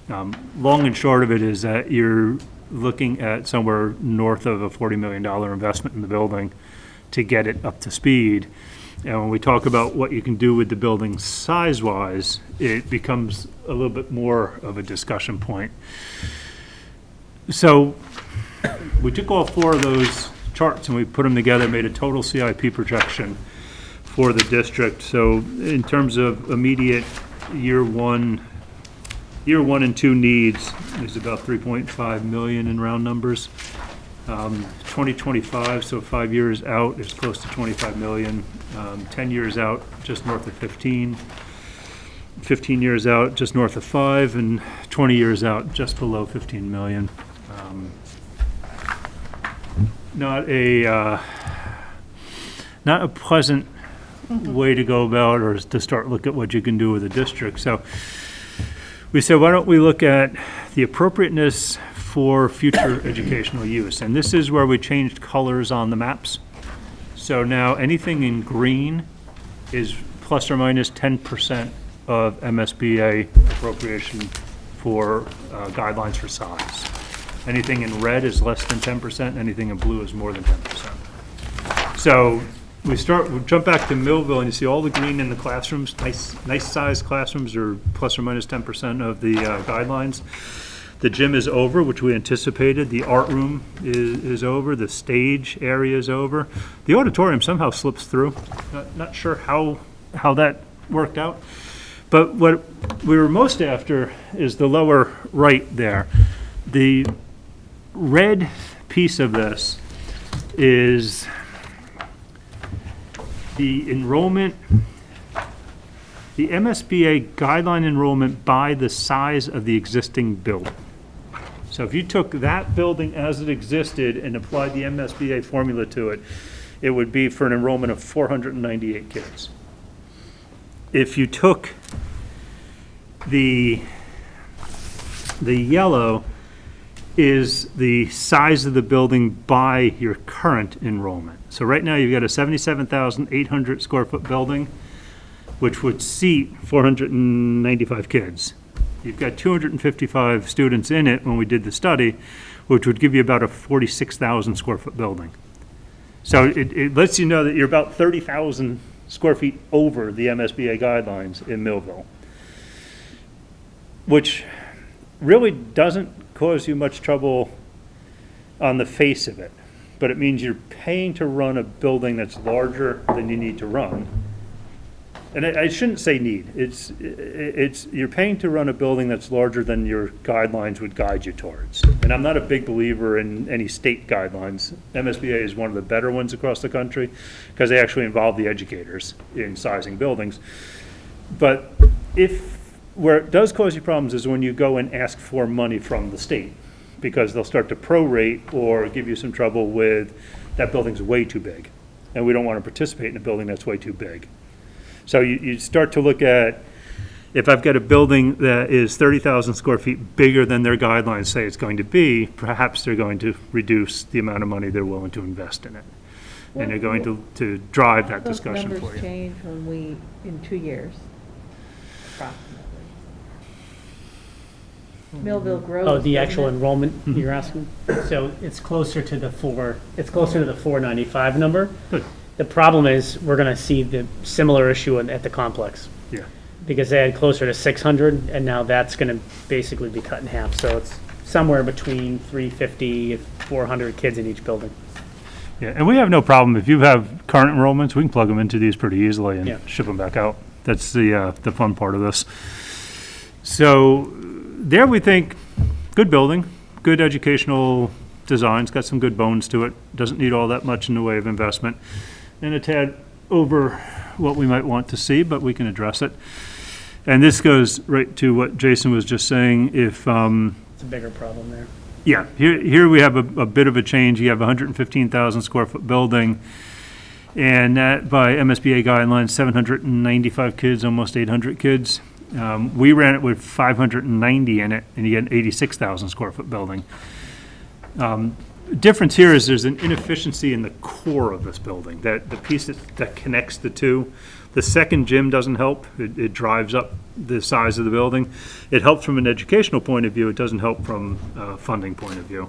Long and short of it is that you're looking at somewhere north of a $40 million investment in the building to get it up to speed. And when we talk about what you can do with the building size-wise, it becomes a little bit more of a discussion point. So we took all four of those charts and we put them together, made a total CIP projection for the district. So in terms of immediate year one and two needs, there's about 3.5 million in round numbers. 2025, so 5 years out, is close to 25 million. 10 years out, just north of 15. 15 years out, just north of 5, and 20 years out, just below 15 million. Not a pleasant way to go about, or to start look at what you can do with a district. So we said, why don't we look at the appropriateness for future educational use? And this is where we changed colors on the maps. So now anything in green is plus or minus 10% of MSBA appropriation for guidelines for size. Anything in red is less than 10%, anything in blue is more than 10%. So we jump back to Millville, and you see all the green in the classrooms. Nice sized classrooms are plus or minus 10% of the guidelines. The gym is over, which we anticipated. The art room is over. The stage area is over. The auditorium somehow slips through. Not sure how that worked out. But what we were most after is the lower right there. The red piece of this is the enrollment, the MSBA guideline enrollment by the size of the existing building. So if you took that building as it existed and applied the MSBA formula to it, it would be for an enrollment of 498 kids. If you took the yellow is the size of the building by your current enrollment. So right now you've got a 77,800 square foot building, which would seat 495 kids. You've got 255 students in it when we did the study, which would give you about a 46,000 square foot building. So it lets you know that you're about 30,000 square feet over the MSBA guidelines in Millville, which really doesn't cause you much trouble on the face of it, but it means you're paying to run a building that's larger than you need to run. And I shouldn't say need, it's you're paying to run a building that's larger than your guidelines would guide you towards. And I'm not a big believer in any state guidelines. MSBA is one of the better ones across the country because they actually involve the educators in sizing buildings. But where it does cause you problems is when you go and ask for money from the state, because they'll start to prorate or give you some trouble with that building's way too big. And we don't want to participate in a building that's way too big. So you start to look at, if I've got a building that is 30,000 square feet bigger than their guidelines say it's going to be, perhaps they're going to reduce the amount of money they're willing to invest in it. And they're going to drive that discussion for Those numbers you. change in 2 years, approximately. Millville grows. Oh, the doesn't actual it? enrollment you're asking? So it's closer to the 495 number. Good. The problem is, we're gonna see the similar issue at the complex, Yeah. because they had closer to 600, and now that's gonna basically be cut in half. So it's somewhere between 350 and 400 kids in each building. Yeah, and we have no problem, if you have current enrollments, we can plug them into these pretty easily Yeah. and ship them back out. That's the fun part of this. So there we think, good building, good educational design, it's got some good bones to it, doesn't need all that much in the way of investment, and a tad over what we might want to see, but we can address it. And this goes right to what Jason was just saying, if, It's a bigger problem there. yeah, here we have a bit of a change. You have a 115,000 square foot building, and that by MSBA guidelines, 795 kids, almost 800 kids. We ran it with 590 in it, and you get an 86,000 square foot building. Difference here is there's an inefficiency in the core of this building, that the piece that connects the two. The second gym doesn't help. It drives up the size of the building. It helps from an educational point of view. It doesn't help from a funding point of view.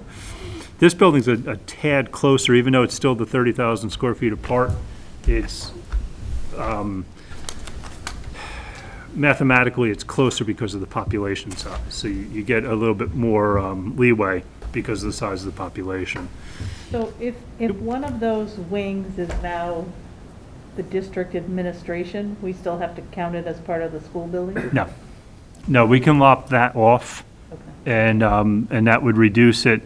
This building's a tad closer, even though it's still the 30,000 square feet apart. It's mathematically, it's closer because of the population size. So you get a little bit more leeway because of the size of the population. So if one of those wings is now the district administration, we still have to count it as part of the school building? No, we can lop that off, Okay. and that would reduce it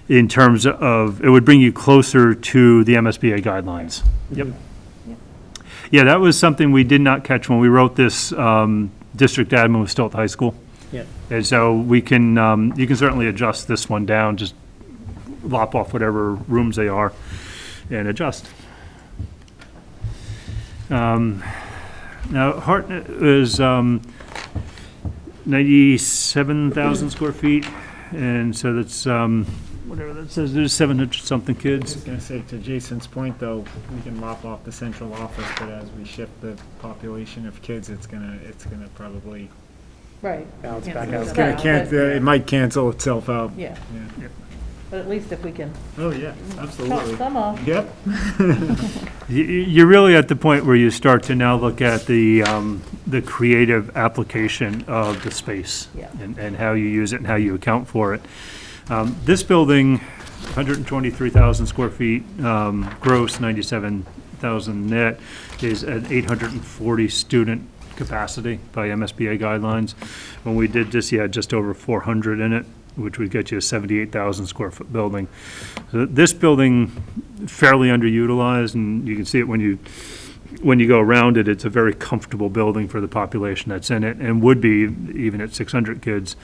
in terms of, it would bring you closer to the MSBA guidelines. Yep. Yeah, that was something we did not catch when we wrote this. District admin was still at the high school. Yeah. And so we can, you can certainly adjust this one down, just lop off whatever rooms they are and adjust. Now, Hartnett is 97,000 square feet, and so that's, whatever that says, there's 700-something I kids. was gonna say, to Jason's point, though, we can lop off the central office, but as we shift the population of kids, it's gonna probably, Right. Bounce Can't back do out. it's that, gonna, but- it might cancel itself out. Yeah, Yeah. but at least if we can Oh, yeah, cut absolutely. some off. Yep. You're really at the point where you start to now look at the creative application of the space Yeah. and how you use it and how you account for it. This building, 123,000 square feet, gross, 97,000 net, is an 840 student capacity by MSBA guidelines. When we did this, you had just over 400 in it, which would get you a 78,000 square foot building. So this building, fairly underutilized, and you can see it when you go around it. It's a very comfortable building for the population that's in it, and would be even at 600 kids.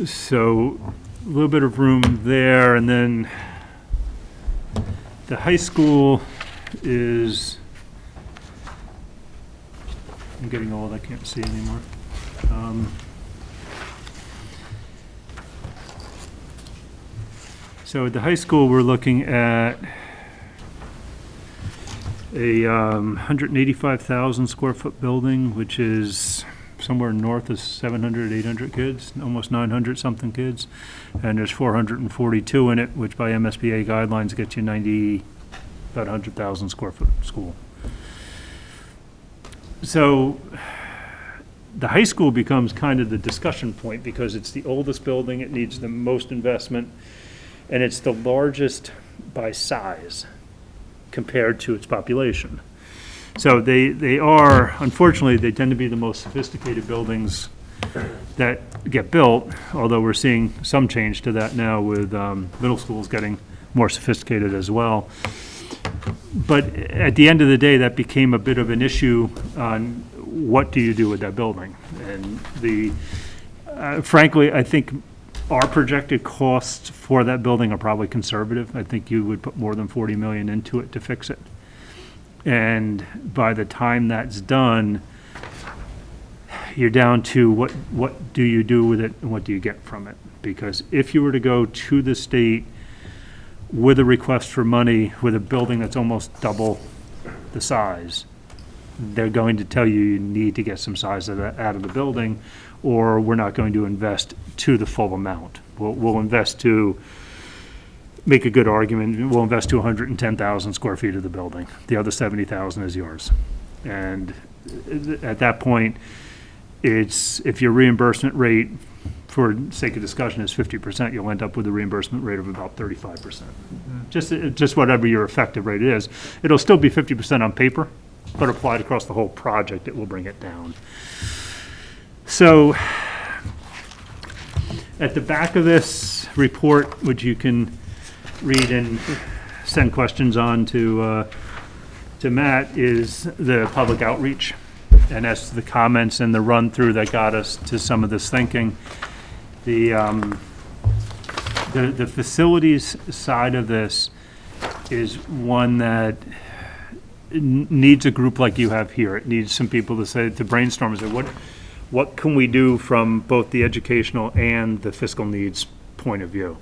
So a little bit of room there, and then the high school is, I'm getting old, I can't see anymore. So at the high school, we're looking at a 185,000 square foot building, which is somewhere north of 700, 800 kids, almost 900 something kids. And there's 442 in it, which by MSBA guidelines gets you about 100,000 square foot school. So the high school becomes kind of the discussion point because it's the oldest building, it needs the most investment, and it's the largest by size compared to its population. So they are, unfortunately, they tend to be the most sophisticated buildings that get built, although we're seeing some change to that now with middle schools getting more sophisticated as well. But at the end of the day, that became a bit of an issue on what do you do with that building. And frankly, I think our projected costs for that building are probably conservative. I think you would put more than 40 million into it to fix it. And by the time that's done, you're down to what do you do with it and what do you get from it? Because if you were to go to the state with a request for money with a building that's almost double the size, they're going to tell you need to get some size out of the building, or we're not going to invest to the full amount. We'll invest to make a good argument. We'll invest to 110,000 square feet of the building. The other 70,000 is yours. And at that point, if your reimbursement rate, for sake of discussion, is 50%, you'll end up with a reimbursement rate of about 35%. Just whatever your effective rate is. It'll still be 50% on paper, but applied across the whole project, it will bring it down. So at the back of this report, which you can read and send questions on to Matt, is the public outreach. And that's the comments and the run-through that got us to some of this thinking. The facilities side of this is one that needs a group like you have here. It needs some people to brainstorm and say, what can we do from both the educational and the fiscal needs point of view?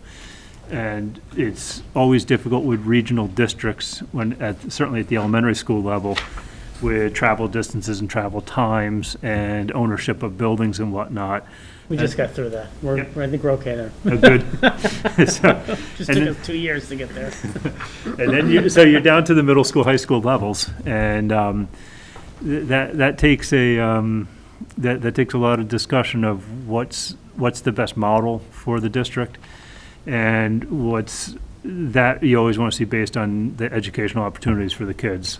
And it's always difficult with regional districts, certainly at the elementary school level, with travel distances and travel times and ownership of buildings and whatnot. We just got through that. I think we're okay there. Oh, good. Just took us 2 years to get there. And then you're down to the middle school, high school levels, and that takes that takes a lot of discussion of what's the best model for the district, and what's that you always want to see based on the educational opportunities for the kids.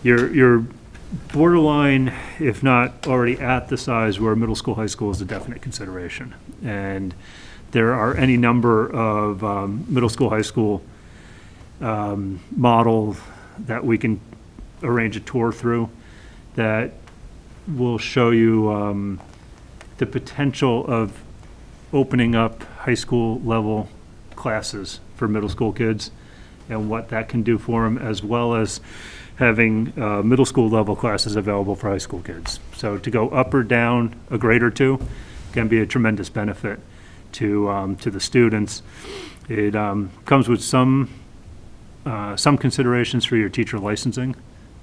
You're borderline, if not already at the size where middle school, high school is a definite consideration. And there are any number of middle school, high school model that we can arrange a tour through that will show you the potential of opening up high school level classes for middle school kids and what that can do for them, as well as having middle school level classes available for high school kids. So to go up or down a grade or two can be a tremendous benefit to the students. It comes with some considerations for your teacher licensing,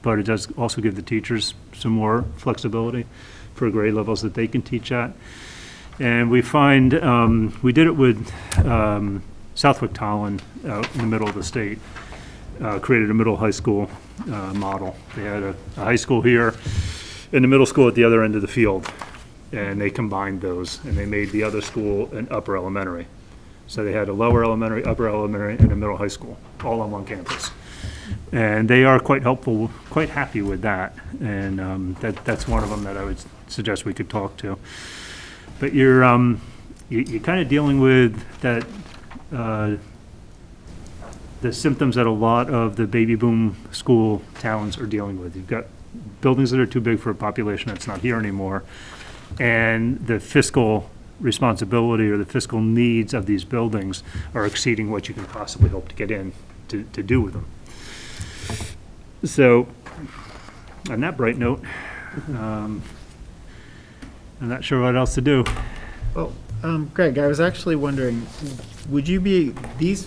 but it does also give the teachers some more flexibility for grade levels that they can teach at. And we find, we did it with Southwick Tolland out in the middle of the state, created a middle high school model. They had a high school here and a middle school at the other end of the field, and they combined those, and they made the other school an upper elementary. So they had a lower elementary, upper elementary, and a middle high school, all on one campus. And they are quite helpful, quite happy with that. And that's one of them that I would suggest we could talk to. But you're kind of dealing with that, the symptoms that a lot of the baby boom school towns are dealing with. You've got buildings that are too big for a population that's not here anymore, and the fiscal responsibility or the fiscal needs of these buildings are exceeding what you can possibly hope to get in to do with them. So, on that bright note, I'm not sure what else to do. Well, Greg, I was actually wondering, would you be, these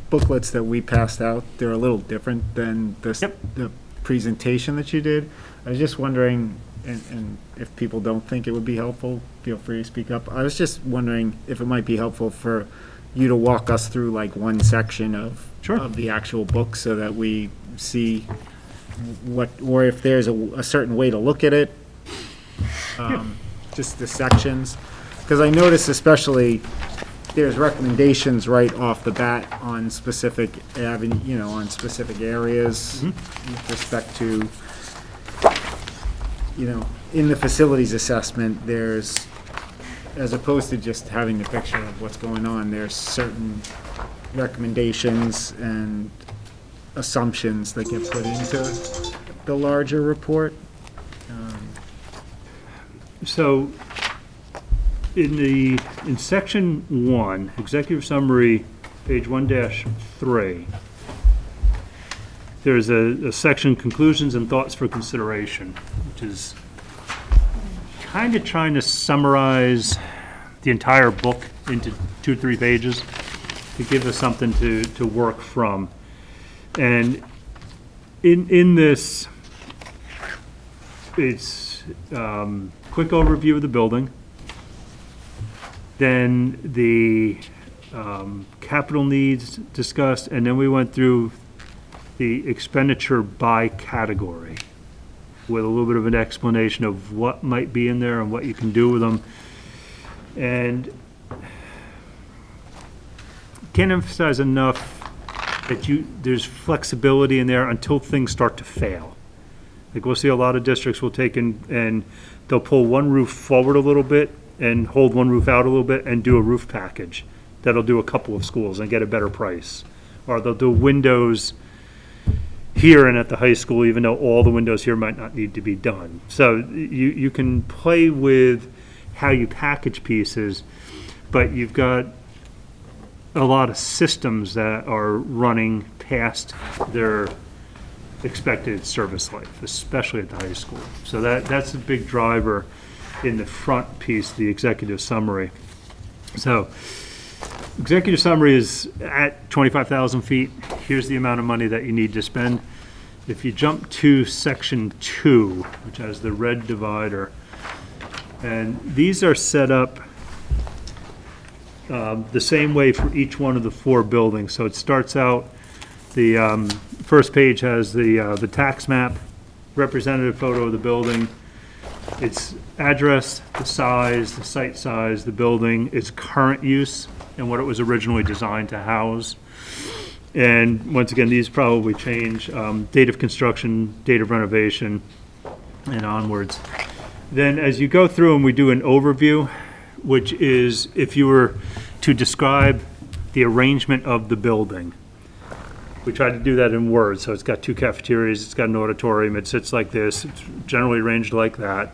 booklets that we passed out, they're a little different than the presentation that you did. I was just wondering, and if people don't think it would be helpful, feel free to speak up. I was just wondering if it might be helpful for you to walk us through like one section of the actual book so that we see what, or if there's a certain way to look at it, just the sections. Because I noticed especially there's recommendations right off the bat on specific on specific areas with respect to, in the facilities assessment, there's, as opposed to just having the picture of what's going on, there's certain recommendations and assumptions that get put into the larger report. So, in section 1, executive summary, page 1-3, there's a section, conclusions and thoughts for consideration, which is kind of trying to summarize the entire book into 2-3 pages to give us something to work from. And in this, it's quick overview of the building, then the capital needs discussed, and then we went through the expenditure by category with a little bit of an explanation of what might be in there and what you can do with them. And can't emphasize enough that there's flexibility in there until things start to fail. Like we'll see a lot of districts will take and they'll pull one roof forward a little bit and hold one roof out a little bit and do a roof package that'll do a couple of schools and get a better price. Or they'll do windows here and at the high school, even though all the windows here might not need to be done. So you can play with how you package pieces, but you've got a lot of systems that are running past their expected service life, especially at the high school. So that's a big driver in the front piece, the executive summary. So executive summary is at 25,000 feet. Here's the amount of money that you need to spend. If you jump to section 2, which has the red divider, and these are set up the same way for each one of the 4 buildings. So it starts out, the first page has the tax map, representative photo of the building, its address, the size, the site size, the building, its current use, and what it was originally designed to house. And once again, these probably change, date of construction, date of renovation, and onwards. Then as you go through and we do an overview, which is if you were to describe the arrangement of the building. We tried to do that in words, so it's got 2 cafeterias, it's got an auditorium, it sits like this, it's generally arranged like that.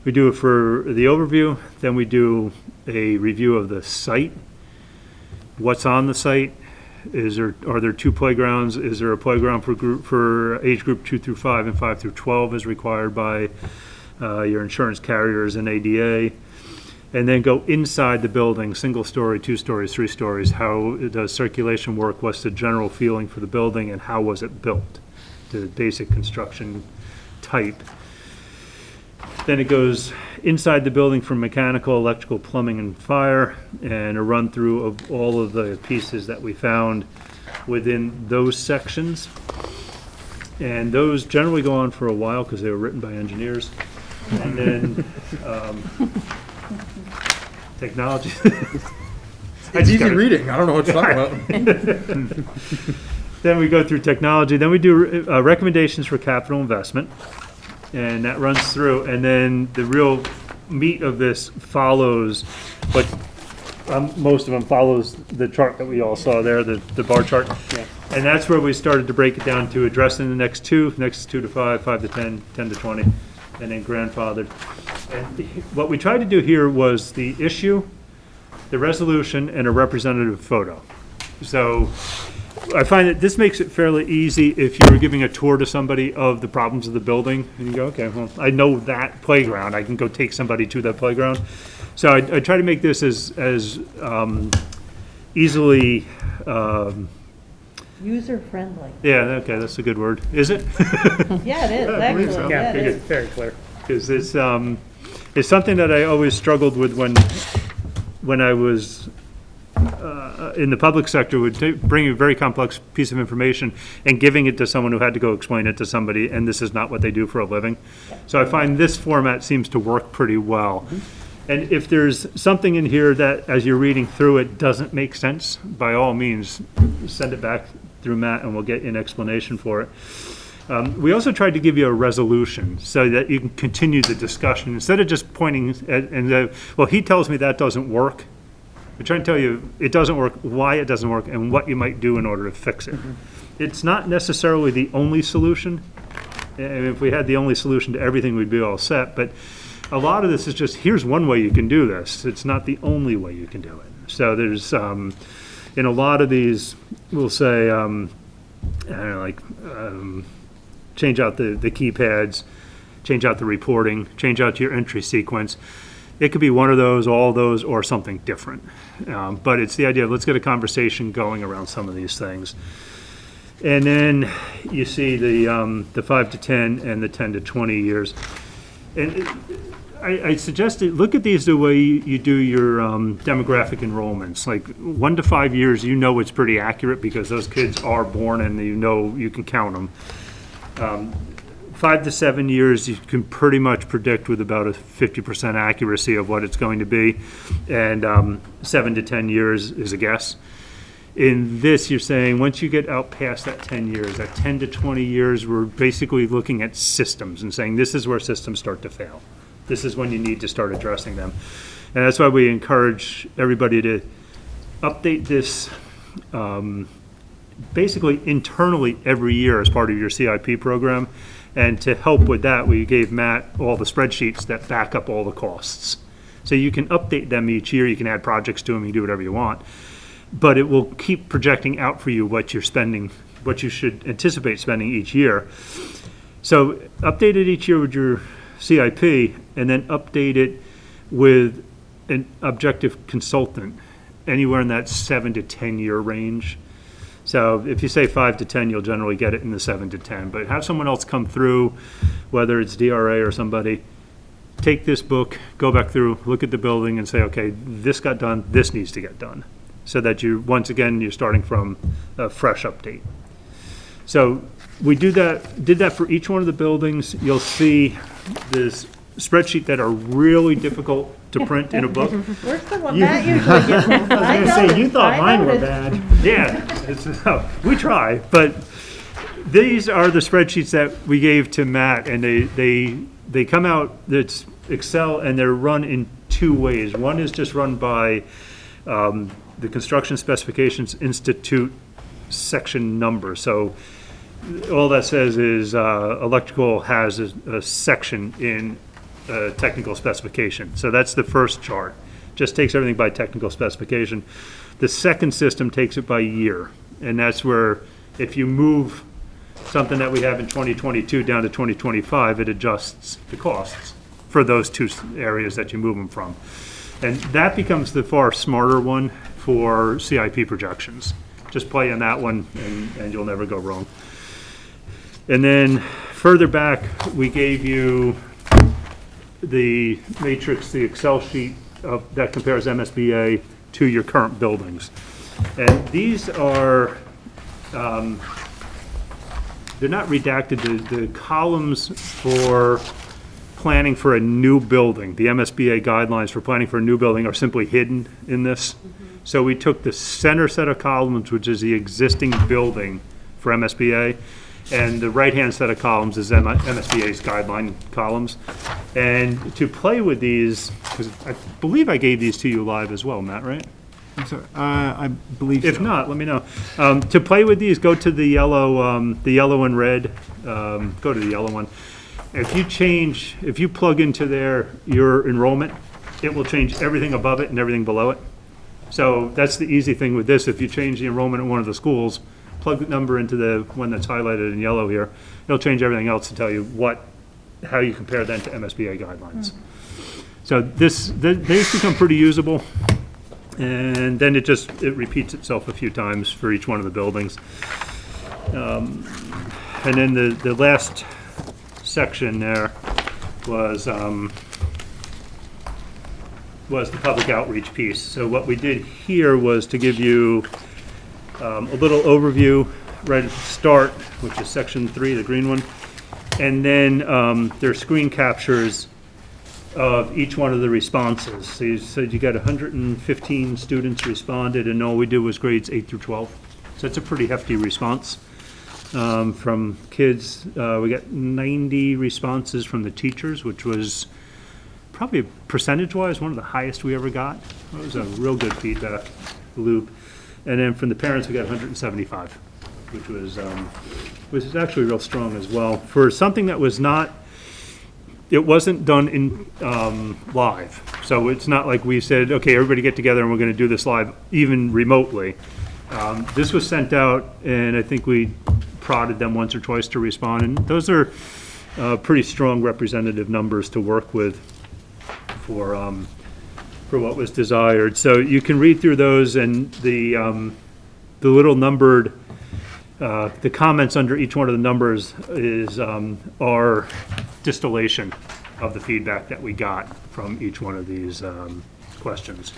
We do it for the overview, then we do a review of the site. What's on the site? Are there 2 playgrounds? Is there a playground for age group 2 through 5 and 5 through 12 as required by your insurance carriers and ADA? And then go inside the building, single story, 2 stories, 3 stories. How does circulation work? What's the general feeling for the building and how was it built? The basic construction type. Then it goes inside the building for mechanical, electrical, plumbing, and fire, and a run through of all of the pieces that we found within those sections. And those generally go on for a while because they were written by engineers. And then technology. It's easy reading. I don't know what you're talking about. Then we go through technology, then we do recommendations for capital investment, and that runs through, and then the real meat of this follows, but most of them follows the chart that we all saw there, the bar chart. Yeah. And that's where we started to break it down to addressing the next two to 5, 5 to 10, 10 to 20, and then grandfathered. And what we tried to do here was the issue, the resolution, and a representative photo. So I find that this makes it fairly easy if you were giving a tour to somebody of the problems of the building, and you go, okay, well, I know that playground, I can go take somebody to that playground. So I try to make this as easily, User-friendly. yeah, okay, that's a good word. Is it? Yeah, it is, I believe so. actually. Yeah, Yeah, it is. very clear. Because it's something that I always struggled with when I was in the public sector, would bring a very complex piece of information and giving it to someone who had to go explain it to somebody, and this is not what they do for a living. So I find this format seems to work pretty well. And if there's something in here that, as you're reading through it, doesn't make sense, by all means, send it back through Matt and we'll get an explanation for it. We also tried to give you a resolution so that you can continue the discussion instead of just pointing at, well, he tells me that doesn't work. We're trying to tell you it doesn't work, why it doesn't work, and what you might do in order to fix it. It's not necessarily the only solution. And if we had the only solution to everything, we'd be all set. But a lot of this is just, here's one way you can do this. It's not the only way you can do it. So there's, in a lot of these, we'll say, I don't know, like, change out the keypads, change out the reporting, change out your entry sequence. It could be one of those, all of those, or something different. But it's the idea of let's get a conversation going around some of these things. And then you see the 5 to 10 and the 10 to 20 years. And I suggested, look at these the way you do your demographic enrollments. Like 1 to 5 years, you know it's pretty accurate because those kids are born and you know you can count them. 5 to 7 years, you can pretty much predict with about a 50% accuracy of what it's going to be. And 7 to 10 years is a guess. In this, you're saying once you get out past that 10 years, that 10 to 20 years, we're basically looking at systems and saying this is where systems start to fail. This is when you need to start addressing them. And that's why we encourage everybody to update this basically internally every year as part of your CIP program. And to help with that, we gave Matt all the spreadsheets that back up all the costs. So you can update them each year, you can add projects to them, you can do whatever you want. But it will keep projecting out for you what you're spending, what you should anticipate spending each year. So update it each year with your CIP, and then update it with an objective consultant, anywhere in that 7 to 10 year range. So if you say 5 to 10, you'll generally get it in the 7 to 10. But have someone else come through, whether it's DRA or somebody, take this book, go back through, look at the building and say, okay, this got done, this needs to get done. So that you, once again, you're starting from a fresh update. So we did that for each one of the buildings. You'll see this spreadsheet that are really difficult to print in a book. Where's the one Matt usually gives me? I was gonna say, you thought mine were noticed. bad. Yeah, we try, but these are the spreadsheets that we gave to Matt, and they come out, it's Excel, and they're run in two ways. One is just run by the Construction Specifications Institute section number. So all that says is electrical has a section in technical specification. So that's the first chart. Just takes everything by technical specification. The second system takes it by year. And that's where if you move something that we have in 2022 down to 2025, it adjusts the costs for those two areas that you move them from. And that becomes the far smarter one for CIP projections. Just play on that one and you'll never go wrong. And then further back, we gave you the matrix, the Excel sheet that compares MSBA to your current buildings. And these are, they're not redacted, the columns for planning for a new building, the MSBA guidelines for planning for a new building are simply hidden in this. So we took the center set of columns, which is the existing building for MSBA. And the right-hand set of columns is MSBA's guideline columns. And to play with these, because I believe I gave these to you live as well, Matt, right? I'm sorry, I believe so. If not, let me know. To play with these, go to the yellow and red, go to the yellow one. If you plug into there your enrollment, it will change everything above it and everything below it. So that's the easy thing with this. If you change the enrollment in one of the schools, plug the number into the one that's highlighted in yellow here, it'll change everything else to tell you how you compare that to MSBA guidelines. So these become pretty usable, and then it repeats itself a few times for each one of the buildings. And then the last section there was the public outreach piece. So what we did here was to give you a little overview right at the start, which is section 3, the green one. And then there are screen captures of each one of the responses. So you said you got 115 students responded, and all we did was grades 8 through 12. So it's a pretty hefty response from kids. We got 90 responses from the teachers, which was probably percentage-wise one of the highest we ever got. It was a real good feedback loop. And then from the parents, we got 175, which was actually real strong as well. For something that it wasn't done in live. So it's not like we said, okay, everybody get together and we're going to do this live, even remotely. This was sent out, and I think we prodded them once or twice to respond. And those are pretty strong representative numbers to work with for what was desired. So you can read through those, and the little numbered, the comments under each one of the numbers is our distillation of the feedback that we got from each one of these questions.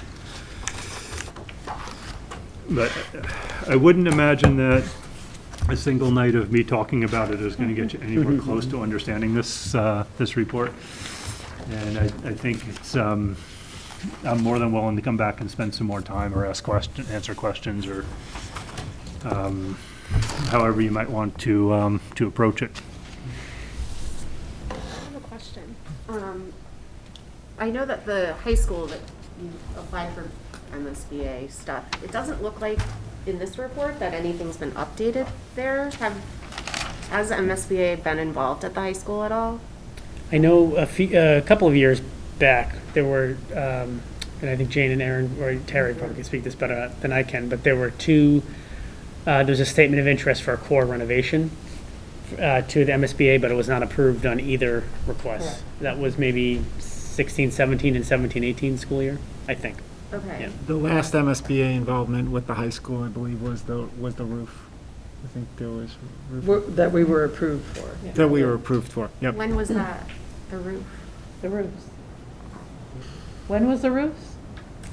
But I wouldn't imagine that a single night of me talking about it is going to get you anywhere close to understanding this report. And I think it's I'm more than willing to come back and spend some more time or answer questions, or however you might want to approach it. I have a question. I know that the high school that you applied for MSBA stuff, it doesn't look like in this report that anything's been updated there. Has MSBA been involved at the high school at all? I know a couple of years back, there were, and I think Jane and Aaron, or Terry probably can speak this better than I can, but there were there's a statement of interest for a core renovation to the MSBA, but it was not approved on either request. Correct. That was maybe 16-17 and 17-18 school year, I think. Okay. Yeah. The last MSBA involvement with the high school, I believe, was the roof. I think there was roof That we were approved for. that we were approved for. Yep. When was that, the roof? The roofs. When was the roofs?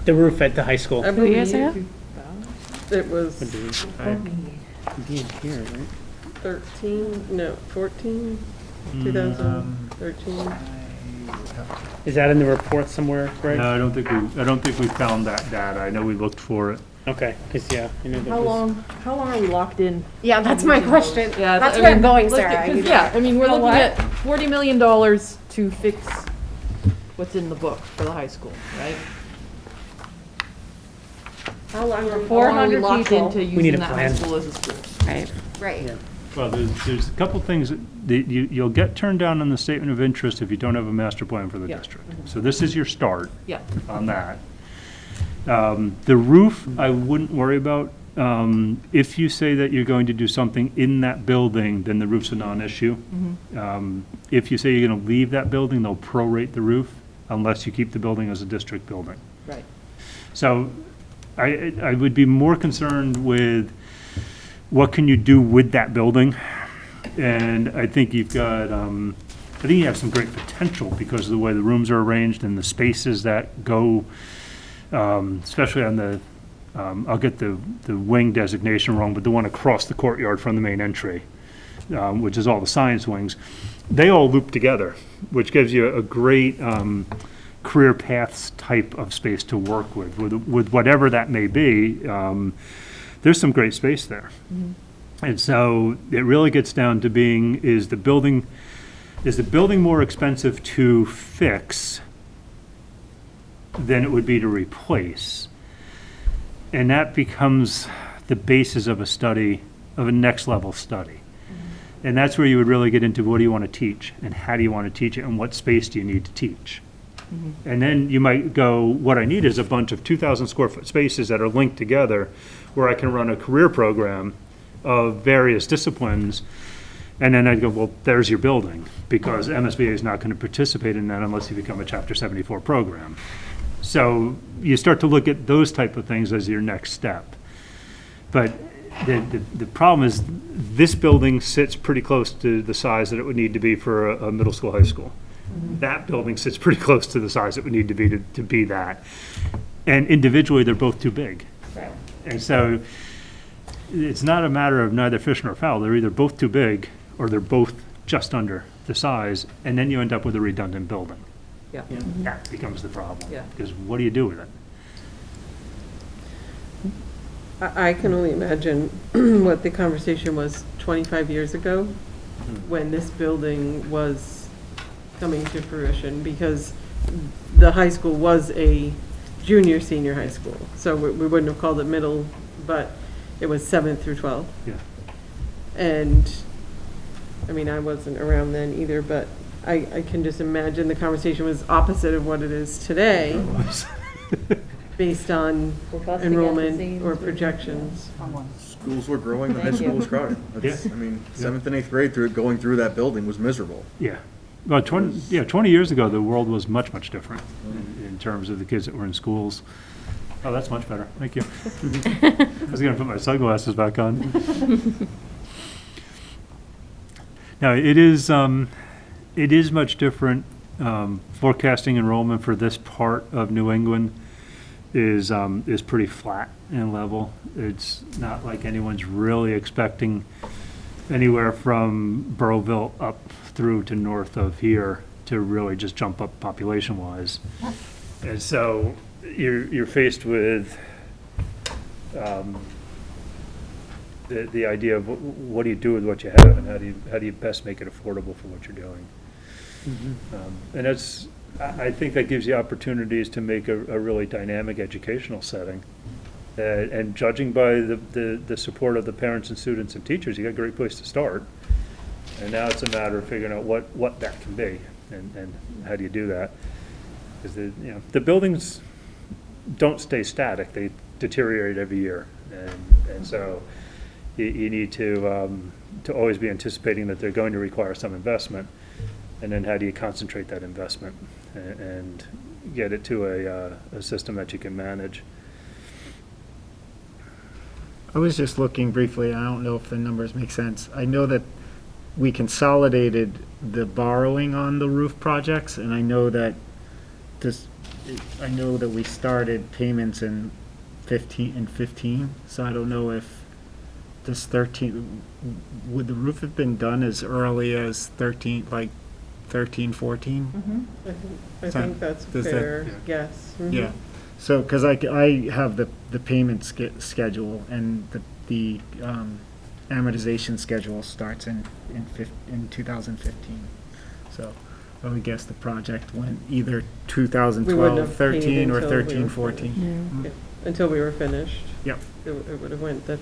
The roof at the high school. I 2 years believe ago? it was Here, right? 14, 2013. Is that in the report somewhere, Greg? No, I don't think we found that data. I know we looked for it. Okay, because I know that How was- long are we locked in? Yeah, that's my question. Yeah, That's I where I'm mean, going, let's Sarah. get- 'cause, I need- Yeah, I mean, we're You know looking what? at $40 million to fix what's in the book for the high school, right? How long are we? How long are we 400 locked people. into need using a that high plan. school as a school? Right. Right. Yeah. Well, there's a couple things that you'll get turned down on the statement of interest if you don't have a master plan for the Yeah. district. So this is your start Yeah. on that. The roof, I wouldn't worry about. If you say that you're going to do something in that building, then the roof's a non-issue. If you say you're going to leave that building, they'll prorate the roof unless you keep the building as a district building. Right. So I would be more concerned with what can you do with that building? And I think you've got, I think you have some great potential because of the way the rooms are arranged and the spaces that go, especially on the, I'll get the wing designation wrong, but the one across the courtyard from the main entry, which is all the science wings, they all loop together, which gives you a great career paths type of space to work with whatever that may be. There's some great space there. And so it really gets down to being, is the building more expensive to fix than it would be to replace? And that becomes the basis of a study, of a next level study. And that's where you would really get into what do you want to teach and how do you want to teach it and what space do you need to teach. And then you might go, what I need is a bunch of 2,000 square foot spaces that are linked together where I can run a career program of various disciplines. And then I'd go, well, there's your building, because MSBA is not going to participate in that unless you become a Chapter 74 program. So you start to look at those type of things as your next step. But the problem is this building sits pretty close to the size that it would need to be for a middle school, high school. That building sits pretty close to the size it would need to be that. And individually, they're both too big. Right. And so it's not a matter of neither fish nor fowl. They're either both too big or they're both just under the size, and then you end up with a redundant building. Yeah. That becomes the problem. Yeah. Because what do you do with it? I can only imagine what the conversation was 25 years ago when this building was coming to fruition, because the high school was a junior, senior high school. So we wouldn't have called it middle, but it was 7th through 12th. Yeah. And, I mean, I wasn't around then either, but I can just imagine the conversation was opposite of what it is today, based on We're busting at the enrollment seams or with- projections. Schools were growing, the high Thank school you. was crowded. That's- Yeah. I mean, 7th and 8th grade going through that building was miserable. Yeah. Well, 20 years ago, the world was much, much different in terms of the kids that were in schools. Oh, that's much better. Thank you. I was going to put my sunglasses back on. Now, it is much different. Forecasting enrollment for this part of New England is pretty flat and level. It's not like anyone's really expecting anywhere from Burrowville up through to north of here to really just jump up population-wise. And so you're faced with the idea of what do you do with what you have, and how do you best make it affordable for what you're doing. And I think that gives you opportunities to make a really dynamic educational setting. And judging by the support of the parents and students and teachers, you got a great place to start. And now it's a matter of figuring out what that can be and how do you do that. Because the buildings don't stay static, they deteriorate every year. And so you need to always be anticipating that they're going to require some investment. And then how do you concentrate that investment and get it to a system that you can manage? I was just looking briefly, I don't know if the numbers make sense. I know that we consolidated the borrowing on the roof projects, and I know that we started payments in 15, so I don't know if this 13, would the roof have been done as early as 13, 14? I think that's a Does that- fair guess. Mhm. Yeah, so, because I have the payment schedule, and the amortization schedule starts in 2015. So I would guess the project went either We wouldn't 2012, have paid 13, or until we were 13, 14. Yeah, until we were finished. Yep. It would have went the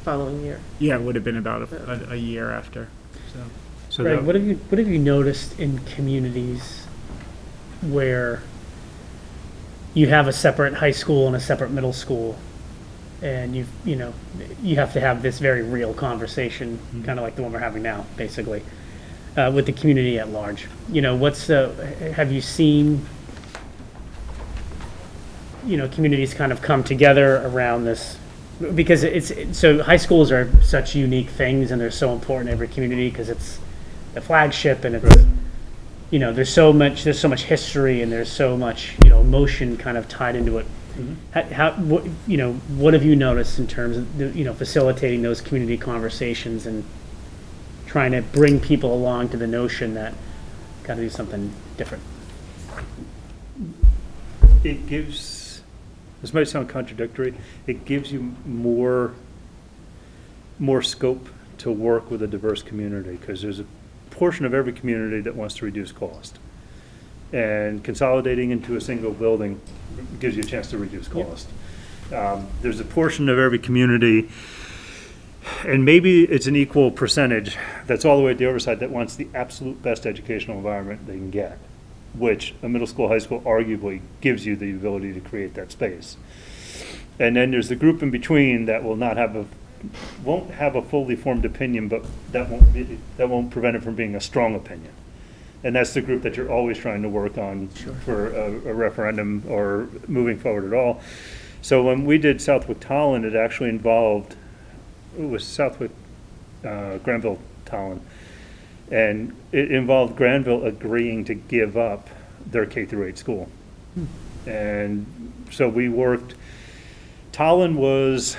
following year. Yeah, it would have been about a year after, so. So Greg, that, what have you noticed in communities where you have a separate high school and a separate middle school, and you have to have this very real conversation, kind of like the one we're having now, basically, with the community at large? Have you seen, communities kind of come together around this? Because so high schools are such unique things, and they're so important in every community because it's the flagship, and it's, there's so much history, and there's so much, emotion kind of tied into it. What have you noticed in terms of, facilitating those community conversations and trying to bring people along to the notion that got to do something different? it gives, this might sound contradictory, it gives you more scope to work with a diverse community, because there's a portion of every community that wants to reduce cost. And consolidating into a single building gives you a chance to reduce cost. There's a portion of every community, and maybe it's an equal percentage, that's all the way at the other side, that wants the absolute best educational environment they can get, which a middle school, high school arguably gives you the ability to create that space. And then there's the group in between that won't have a fully formed opinion, but that won't prevent it from being a strong opinion. And that's the group that you're always trying to work on for a referendum or moving forward at all. So when we did Southwick Tolland, it actually involved, it was Southwick, Granville Tolland, and it involved Granville agreeing to give up their K-8 school. And so we worked, Tolland was,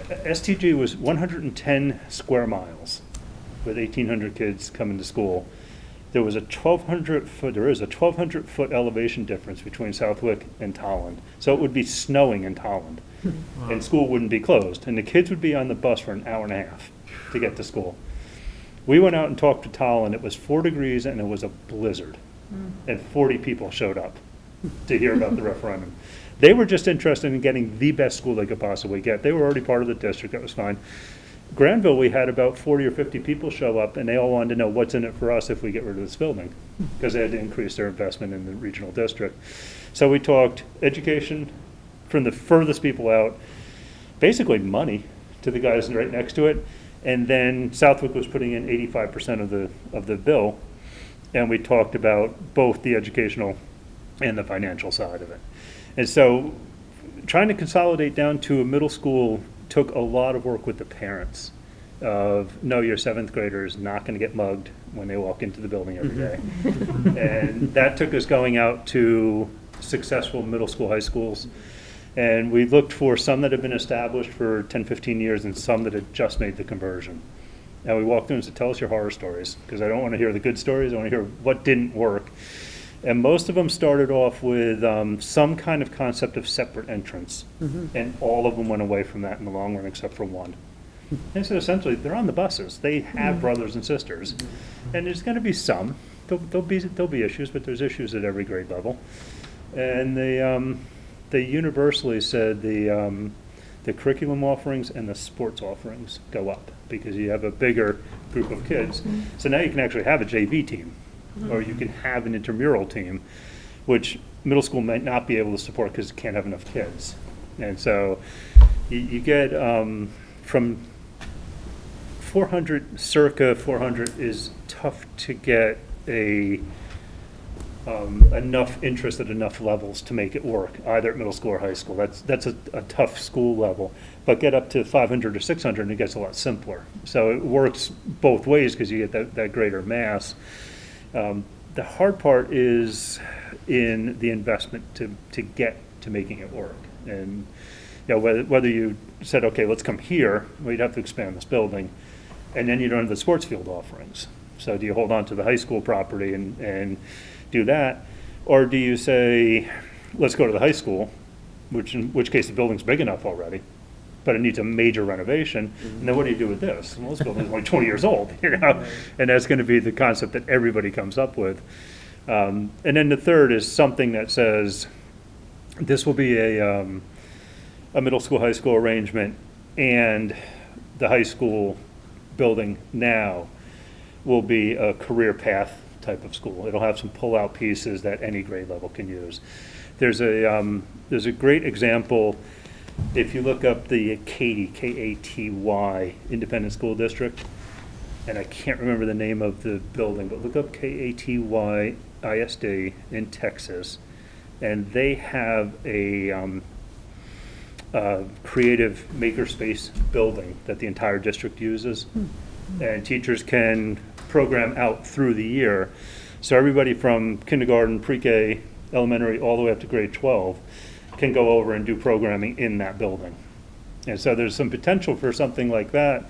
STG was 110 square miles with 1,800 kids coming to school. There was a 1,200 foot elevation difference between Southwick and Tolland. So it would be snowing in Tolland, and school wouldn't be closed, and the kids would be on the bus for an hour and a half to get to school. We went out and talked to Tolland. It was 4 degrees and it was a blizzard, and 40 people showed up to hear about the referendum. They were just interested in getting the best school they could possibly get. They were already part of the district. That was fine. Granville, we had about 40 or 50 people show up, and they all wanted to know what's in it for us if we get rid of this building, because they had to increase their investment in the regional district. So we talked education from the furthest people out, basically money to the guys right next to it, and then Southwick was putting in 85% of the bill, and we talked about both the educational and the financial side of it. And so trying to consolidate down to a middle school took a lot of work with the parents of, no, your 7th grader is not going to get mugged when they walk into the building every day. And that took us going out to successful middle school, high schools. And we looked for some that had been established for 10, 15 years and some that had just made the conversion. And we walked in and said, tell us your horror stories, because I don't want to hear the good stories. I want to hear what didn't work. And most of them started off with some kind of concept of separate entrance. And all of them went away from that in the long run, except for one. And so essentially, they're on the buses. They have brothers and sisters. And there's going to be some. There'll be issues, but there's issues at every grade level. And they universally said the curriculum offerings and the sports offerings go up, because you have a bigger group of kids. So now you can actually have a JV team. Or you can have an intramural team, which middle school might not be able to support because it can't have enough kids. And so you get from 400, circa 400 is tough to get enough interest at enough levels to make it work, either at middle school or high school. That's a tough school level. But get up to 500 or 600 and it gets a lot simpler. So it works both ways because you get that greater mass. The hard part is in the investment to get to making it work. And whether you said, okay, let's come here, well, you'd have to expand this building, and then you don't have the sports field offerings. So do you hold on to the high school property and do that, or do you say, let's go to the high school, in which case the building's big enough already, but it needs a major renovation, and then what do you do with this? Well, this building's only 20 years old, and that's going to be the concept that everybody comes up with. And then the third is something that says, this will be a middle school, high school arrangement, and the high school building now will be a career path type of school. It'll have some pull-out pieces that any grade level can use. There's a great example. If you look up the Katy, K-A-T-Y, Independent School District, and I can't remember the name of the building, but look up K-A-T-Y ISD in Texas, and they have a creative makerspace building that the entire district uses, and teachers can program out through the year. So everybody from kindergarten, pre-K, elementary, all the way up to grade 12 can go over and do programming in that building. And so there's some potential for something like that,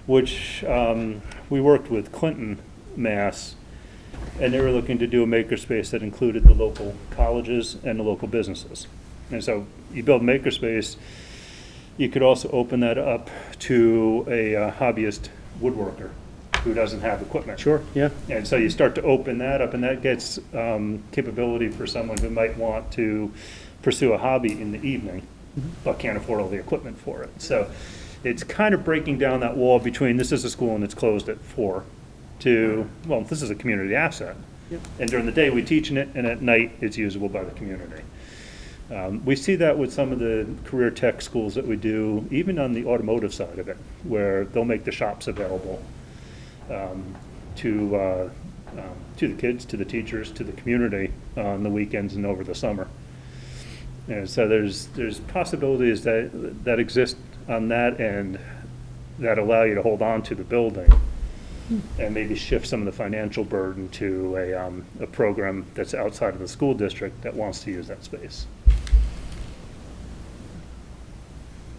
which we worked with Clinton, Mass, and they were looking to do a makerspace that included the local colleges and the local businesses. And so you build makerspace, You could also open that up to a hobbyist woodworker who doesn't have equipment. Sure, yeah. And so you start to open that up, and that gets capability for someone who might want to pursue a hobby in the evening, but can't afford all the equipment for it. So it's kind of breaking down that wall between this is a school and it's closed at 4 to, well, this is a community asset. Yep. And during the day, we teach in it, and at night, it's usable by the community. We see that with some of the career tech schools that we do, even on the automotive side of it, where they'll make the shops available to the kids, to the teachers, to the community on the weekends and over the summer. And so there's possibilities that exist on that end that allow you to hold on to the building and maybe shift some of the financial burden to a program that's outside of the school district that wants to use that space.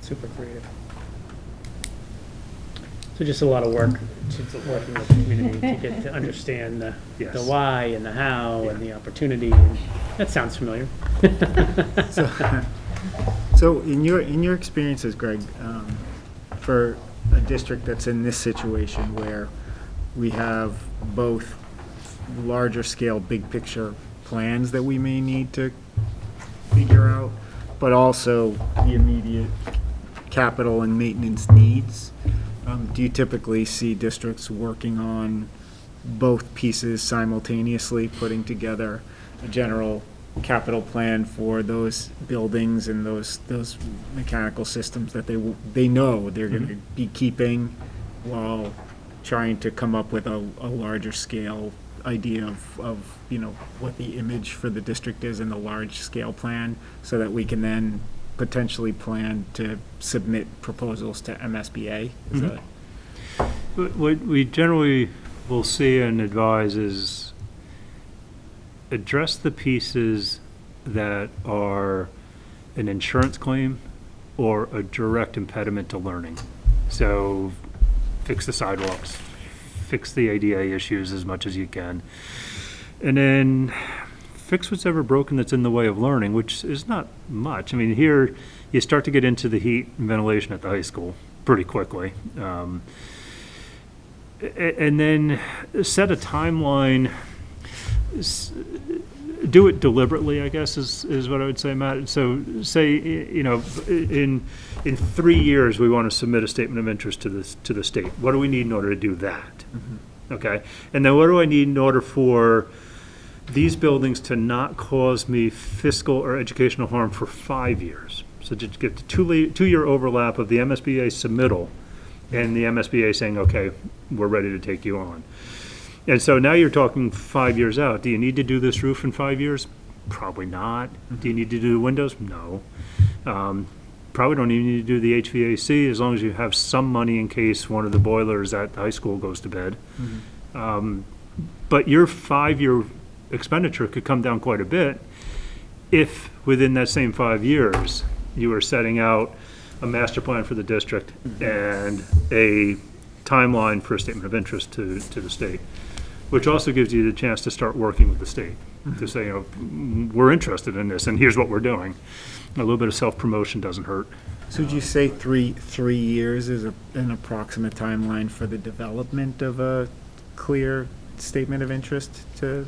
Super creative. So just a lot of work to working with the community to get to understand the Yes. why and the how and the opportunity. And that sounds familiar. So in your experiences, Greg, for a district that's in this situation where we have both larger scale, big picture plans that we may need to figure out, but also the immediate capital and maintenance needs, do you typically see districts working on both pieces simultaneously, putting together a general capital plan for those buildings and those mechanical systems that they know they're going to be keeping, while trying to come up with a larger scale idea of what the image for the district is in the large scale plan, so that we can then potentially plan to submit proposals to MSBA? Is that What we generally will see and advise is address the pieces that are an insurance claim or a direct impediment to learning. So fix the sidewalks, fix the ADA issues as much as you can, and then fix what's ever broken that's in the way of learning, which is not much. I mean, here you start to get into the heat and ventilation at the high school pretty quickly. And then set a timeline, do it deliberately, I guess, is what I would say, Matt. So say, in 3 years, we want to submit a statement of interest to the state. What do we need in order to do that? Okay. And then what do I need in order for these buildings to not cause me fiscal or educational harm for 5 years? So to get the 2-year overlap of the MSBA submittal and the MSBA saying, okay, we're ready to take you on. And so now you're talking 5 years out. Do you need to do this roof in 5 years? Probably not. Do you need to do the windows? No. Probably don't even need to do the HVAC, as long as you have some money in case one of the boilers at the high school goes to bed. But your 5-year expenditure could come down quite a bit if within that same 5 years you were setting out a master plan for the district and a timeline for a statement of interest to the state, which also gives you the chance to start working with the state to say, we're interested in this and here's what we're doing. A little bit of self-promotion doesn't hurt. So would you say three years is an approximate timeline for the development of a clear statement of interest to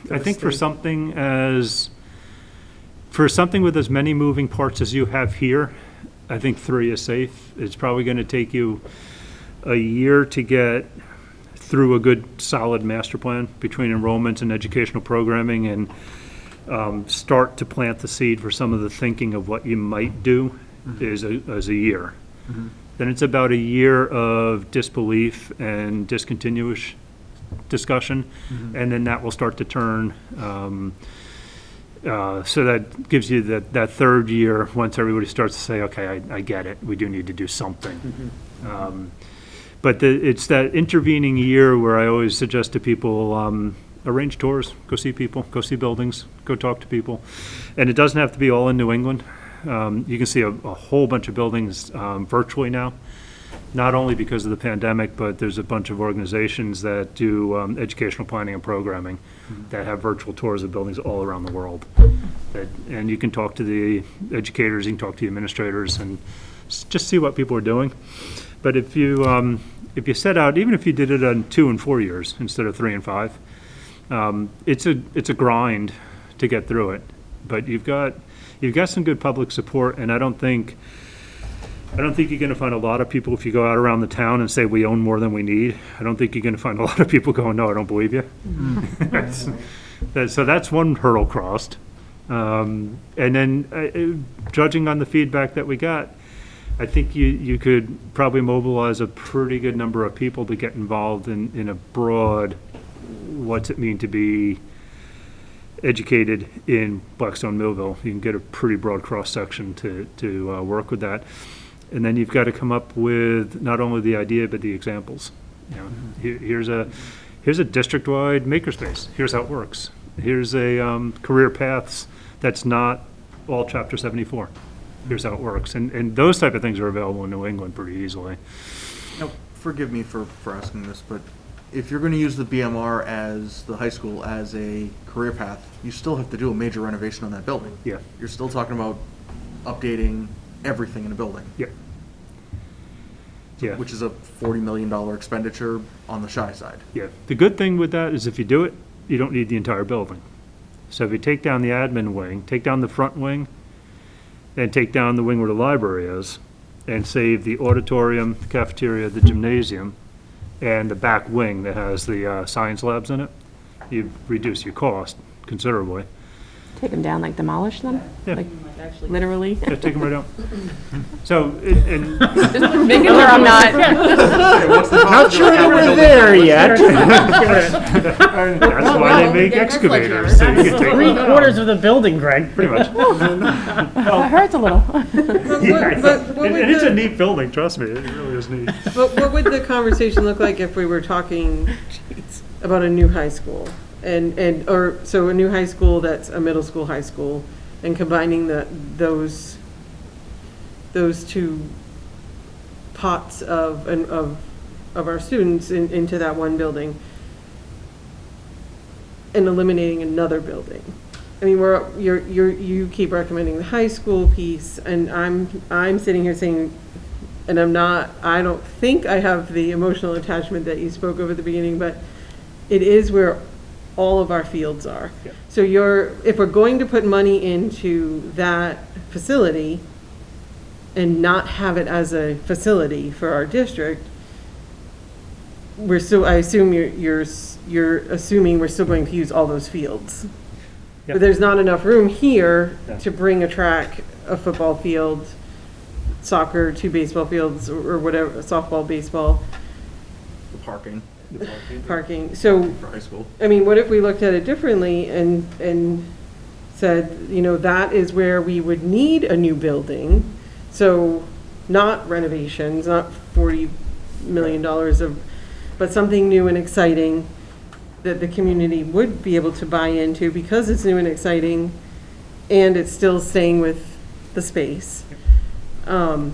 I think for state? something with as many moving parts as you have here, I think 3 is safe. It's probably going to take you a year to get through a good solid master plan between enrollment and educational programming, and start to plant the seed for some of the thinking of what you might do as a year. Then it's about a year of disbelief and discontinuous discussion, and then that will start to turn. So that gives you that third year, once everybody starts to say, okay, I get it, we do need to do something. But it's that intervening year where I always suggest to people, arrange tours, go see people, go see buildings, go talk to people. And it doesn't have to be all in New England. You can see a whole bunch of buildings virtually now, not only because of the pandemic, but there's a bunch of organizations that do educational planning and programming that have virtual tours of buildings all around the world. And you can talk to the educators, you can talk to the administrators, and just see what people are doing. But if you set out, even if you did it on 2 and 4 years instead of 3 and 5, it's a grind to get through it. But you've got some good public support, and I don't think you're going to find a lot of people, if you go out around the town and say we own more than we need, I don't think you're going to find a lot of people going, no, I don't believe you. So that's one hurdle crossed. And then judging on the feedback that we got, I think you could probably mobilize a pretty good number of people to get involved in a broad, what's it mean to be educated in Blackstone Millville. You can get a pretty broad cross-section to work with that. And then you've got to come up with not only the idea, but the examples. You know, here's a district-wide makerspace. Here's how it works. Here's a career paths that's not all Chapter 74. Here's how it works. And those type of things are available in New England pretty easily. Now, forgive me for asking this, but if you're going to use the BMR as the high school as a career path, you still have to do a major renovation on that building. Yeah. You're still talking about updating everything in the building. Yeah. Yeah. Which is a $40 million expenditure on the shy side. Yeah. The good thing with that is if you do it, you don't need the entire building. So if you take down the admin wing, take down the front wing, and take down the wing where the library is, and save the auditorium, the cafeteria, the gymnasium, and the back wing that has the science labs in it, you reduce your cost considerably. Take them down, like demolish them? Yeah. Like, literally? Yeah, take them right out. So, and Making sure I'm not. Not sure we're there yet. that's why they make excavators, so you can take them down. 3/4 of the building, Greg. Pretty much. It hurts a little. Yeah, but what and would it's a the- neat building, trust me, it really is neat. But what would the conversation look like if we were talking about a new high school? So a new high school that's a middle school, high school, and combining those two pots of our students into that one building and eliminating another building. I mean, you keep recommending the high school piece, and I'm sitting here saying, and I don't think I have the emotional attachment that you spoke of at the beginning, but it is where all of our fields are. Yeah. So if we're going to put money into that facility and not have it as a facility for our district, I assume you're assuming we're still going to use all those fields. Yeah. But there's not enough room here Yeah. to bring a track, a football field, soccer, 2 baseball fields, or whatever, softball, baseball, The parking parking. So, for high school. I mean, what if we looked at it differently and said, that is where we would need a new building? So not renovations, not $40 million but something new and exciting that the community would be able to buy into because it's new and exciting and it's still staying with the space. And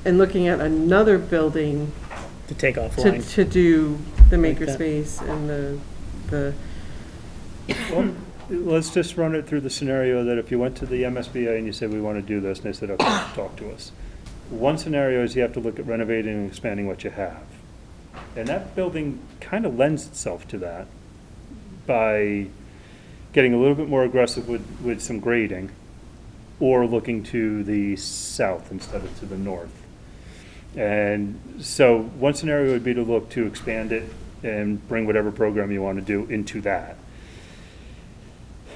looking at another building To take offline. to do the Like that. makerspace and the Well, let's just run it through the scenario that if you went to the MSBA and you said, we want to do this, and they said, okay, talk to us. One scenario is you have to look at renovating and expanding what you have. And that building kind of lends itself to that by getting a little bit more aggressive with some grading or looking to the south instead of to the north. And so one scenario would be to look to expand it and bring whatever program you want to do into that.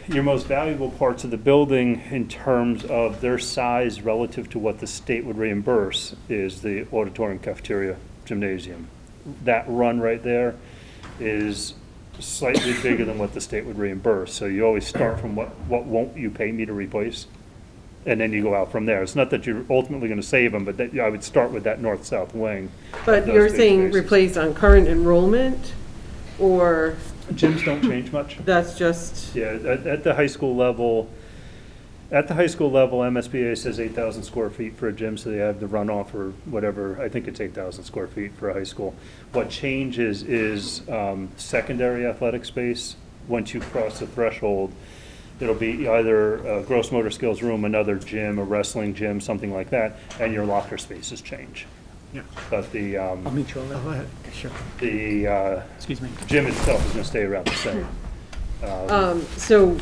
Your most valuable parts of the building in terms of their size relative to what the state would reimburse is the auditorium, cafeteria, gymnasium. That run right there is slightly bigger than what the state would reimburse. So you always start from what won't you pay me to replace? And then you go out from there. It's not that you're ultimately going to save them, but that I would start with that north-south wing. But Those you're big saying spaces. replace on current enrollment, or Gyms don't change much. that's just, Yeah, at the high school level, MSBA says 8,000 square feet for a gym, so they have the runoff or whatever. I think it's 8,000 square feet for a high school. What changes is secondary athletic space. Once you cross the threshold, It'll be either a gross motor skills room, another gym, a wrestling gym, something like that, and your locker spaces change. Yeah. But the, I'll meet you over Go there. ahead. Sure. the Excuse me. gym itself is gonna stay around the same. So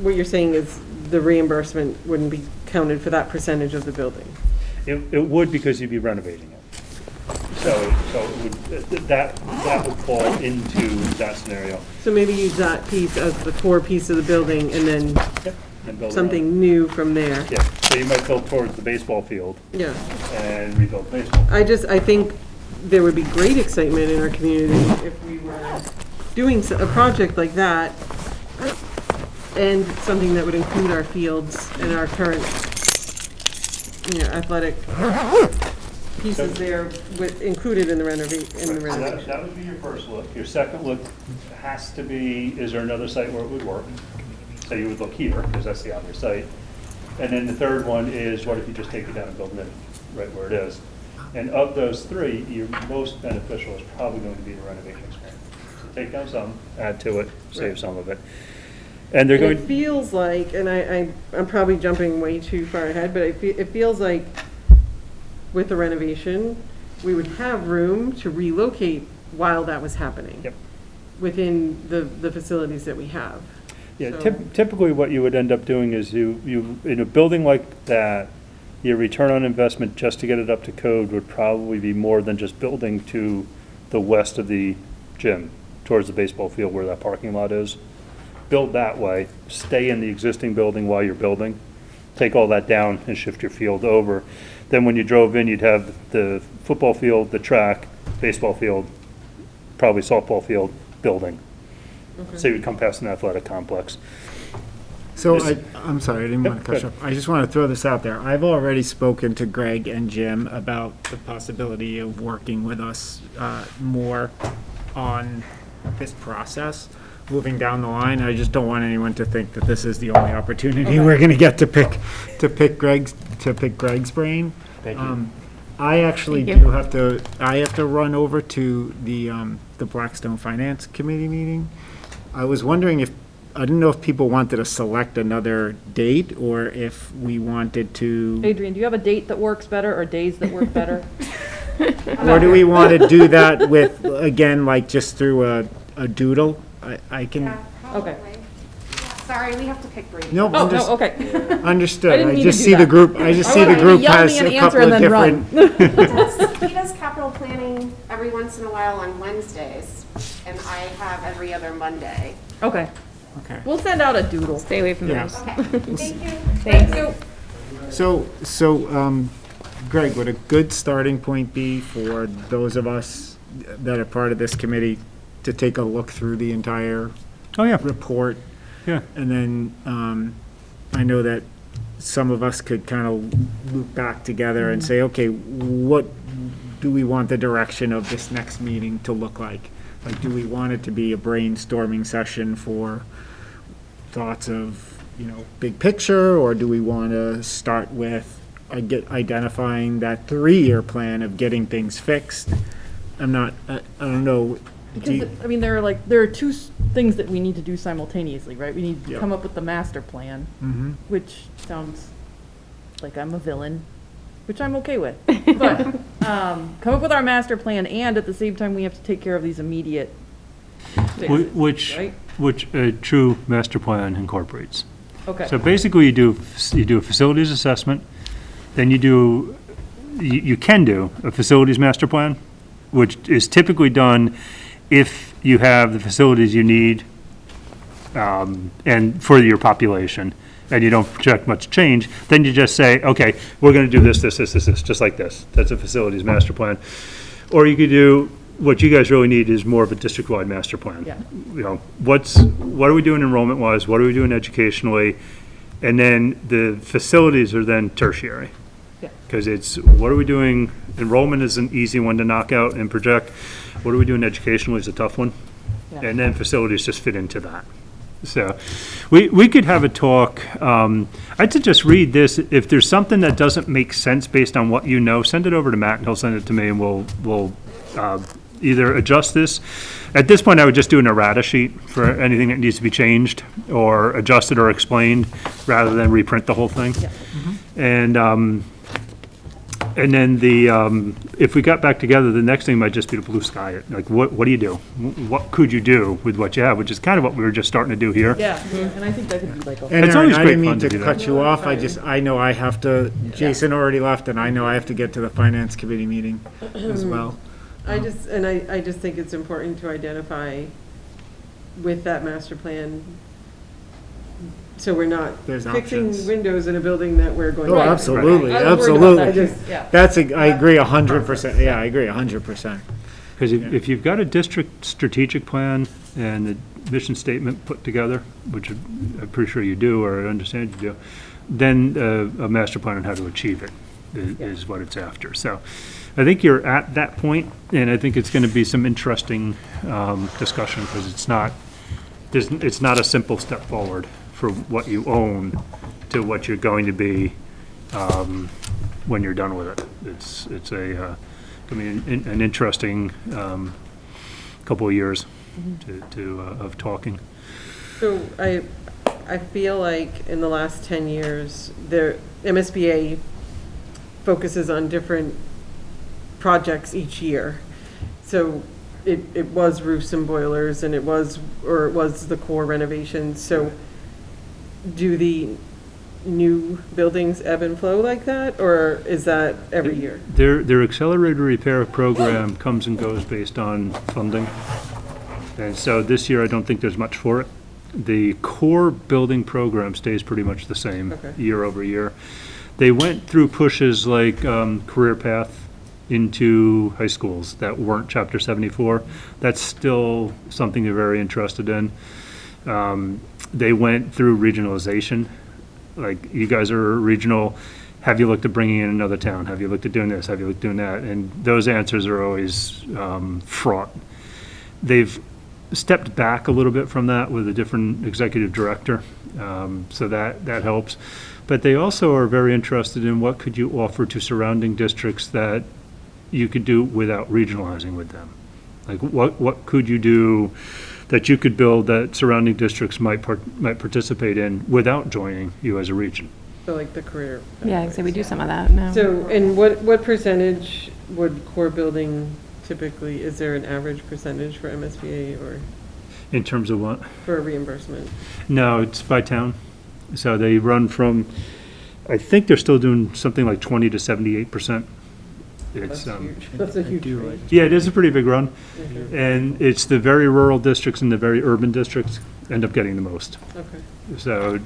what you're saying is the reimbursement wouldn't be counted for that percentage of the building? It would because you'd be renovating it. So it would, that would fall into that scenario. So maybe use that piece as the core piece of the building and then And build around something new from there. it. Yeah, so you might build towards the baseball field Yeah. and rebuild the baseball. I think there would be great excitement in our community if we were doing a project like that and something that would include our fields and our current, athletic pieces there included in the So renovation. that would be your first look. Your second look has to be, is there another site where it would work? So you would look here, because that's the obvious site. And then the third one is, what if you just take it down and build it right where it is? And of those three, your most beneficial is probably going to be the renovation expense. So take down some, add to it, save Right. some of it. And they're And it going, feels like, and I'm probably jumping way too far ahead, but it feels like with the renovation, we would have room to relocate while that was happening. Yep. Within the facilities that we have. yeah, So- typically what you would end up doing is you, in a building like that, your return on investment just to get it up to code would probably be more than just building to the west of the gym, towards the baseball field where that parking lot is. Build that way, stay in the existing building while you're building, take all that down and shift your field over. Then when you drove in, you'd have the football field, the track, baseball field, probably softball field, building. So you would come past an athletic complex. So Yes. I'm sorry, I didn't want Yep, to cut go you off. I just want to throw this out there. I've already spoken to Greg and Jim about the possibility of working with us more on this process moving down the line. I just don't want anyone to think that this is the only opportunity we're going to get to pick Greg's brain. Thank you. I actually Thank you. I have to run over to the Blackstone Finance Committee meeting. I was wondering I didn't know if people wanted to select another date or if we wanted to, Adrian, do you have a date that works better or days that work better? or do we want to do that with, again, like just through a doodle? I can, Yeah, Okay. probably. Sorry, we have to pick Brady. no, Oh, I'm no, just, okay. understood. I didn't I mean just to do see the that. group, I just I see the want you to group yell at has me an a answer couple of and then run. different. He does capital planning every once in a while on Wednesdays, and I have every other Monday. Okay, Okay. we'll send out a doodle. Stay away from Yeah. those. Okay, thank you. Thanks. So, Greg, would a good starting point be for those of us that are part of this committee to take a look through the entire Oh, yeah, report? yeah. And then, I know that some of us could kind of loop back together and say, okay, what do we want the direction of this next meeting to look like? Like, do we want it to be a brainstorming session for thoughts of, big picture? Or do we want to start with identifying that 3-year plan of getting things fixed? I don't know. Because, I mean, there are two things that we need to do simultaneously, right? We need to Yeah. come up with the master plan, Mhm. which sounds like I'm a villain, which I'm okay with. But, come up with our master plan, and at the same time, we have to take care of these immediate fixes, Which right? a true master plan incorporates. Okay, So basically, you do a facilities assessment, then you can do a facilities master plan, which is typically done if you have the facilities you need, and for your population, and you don't project much change, then you just say, okay, we're gonna do this, just like this. That's a facilities master plan. Or you could do, what you guys really need is more of a district-wide master plan. Yeah. What are we doing enrollment-wise, what are we doing educationally, and then the facilities are then tertiary. Yeah. Because it's, what are we doing, enrollment is an easy one to knock out and project, what are we doing educationally is a tough one, Yeah. and then facilities just fit into that. So, we could have a talk, I'd suggest read this, if there's something that doesn't make sense based on what you know, send it over to Matt and he'll send it to me and we'll either adjust this. At this point, I would just do an errata sheet for anything that needs to be changed or adjusted or explained, rather than reprint the whole thing. And then if we got back together, the next thing might just be to blue sky it. Like, what do you do? What could you do with what you have, which is kind of what we were just starting to do here. Yeah, and I think that could be like a. And It's Aaron, always I great didn't mean fun to to do cut that. you off, I know I have to, Jason already left, and I know I have to get to the finance committee meeting as well. I just think it's important to identify with that master plan, so we're not There's fixing options. windows in a building that we're going to. Oh, absolutely, I was worried about that absolutely. too. Yeah. That's, I agree 100%, yeah, I agree 100%. Because if you've got a district strategic plan and the mission statement put together, which I'm pretty sure you do, or I understand you do, then a master plan on how to achieve it is what it's after. So I think you're at that point, and I think it's going to be some interesting discussion, because it's not a simple step forward for what you own to what you're going to be when you're done with it. It's an interesting couple of years of talking. So I feel like in the last 10 years, the MSBA focuses on different projects each year. So it was roofs and boilers, and it was the core renovations. So do the new buildings ebb and flow like that, or is that every year? Their accelerated repair program comes and goes based on funding. And so this year, I don't think there's much for it. The core building program stays pretty much the same year over year. They went through pushes like career path into high schools that weren't Chapter 74. That's still something they're very interested in. They went through regionalization. Like, you guys are regional. Have you looked at bringing in another town? Have you looked at doing this? Have you looked at doing that? And those answers are always fraught. They've stepped back a little bit from that with a different executive director, so that helps. But they also are very interested in what could you offer to surrounding districts that you could do without regionalizing with them. Like, what could you do that you could build that surrounding districts might participate in without joining you as a region? So like the career. Yeah, so we do some of that now. So, and what percentage would core building typically, is there an average percentage for MSBA or In terms of what? for reimbursement? No, it's by town. So they run from, I think they're still doing something like 20 to 78%. That's huge. That's a huge range. Yeah, it is a pretty big run. And it's the very rural districts and the very urban districts end up getting the most. Okay. So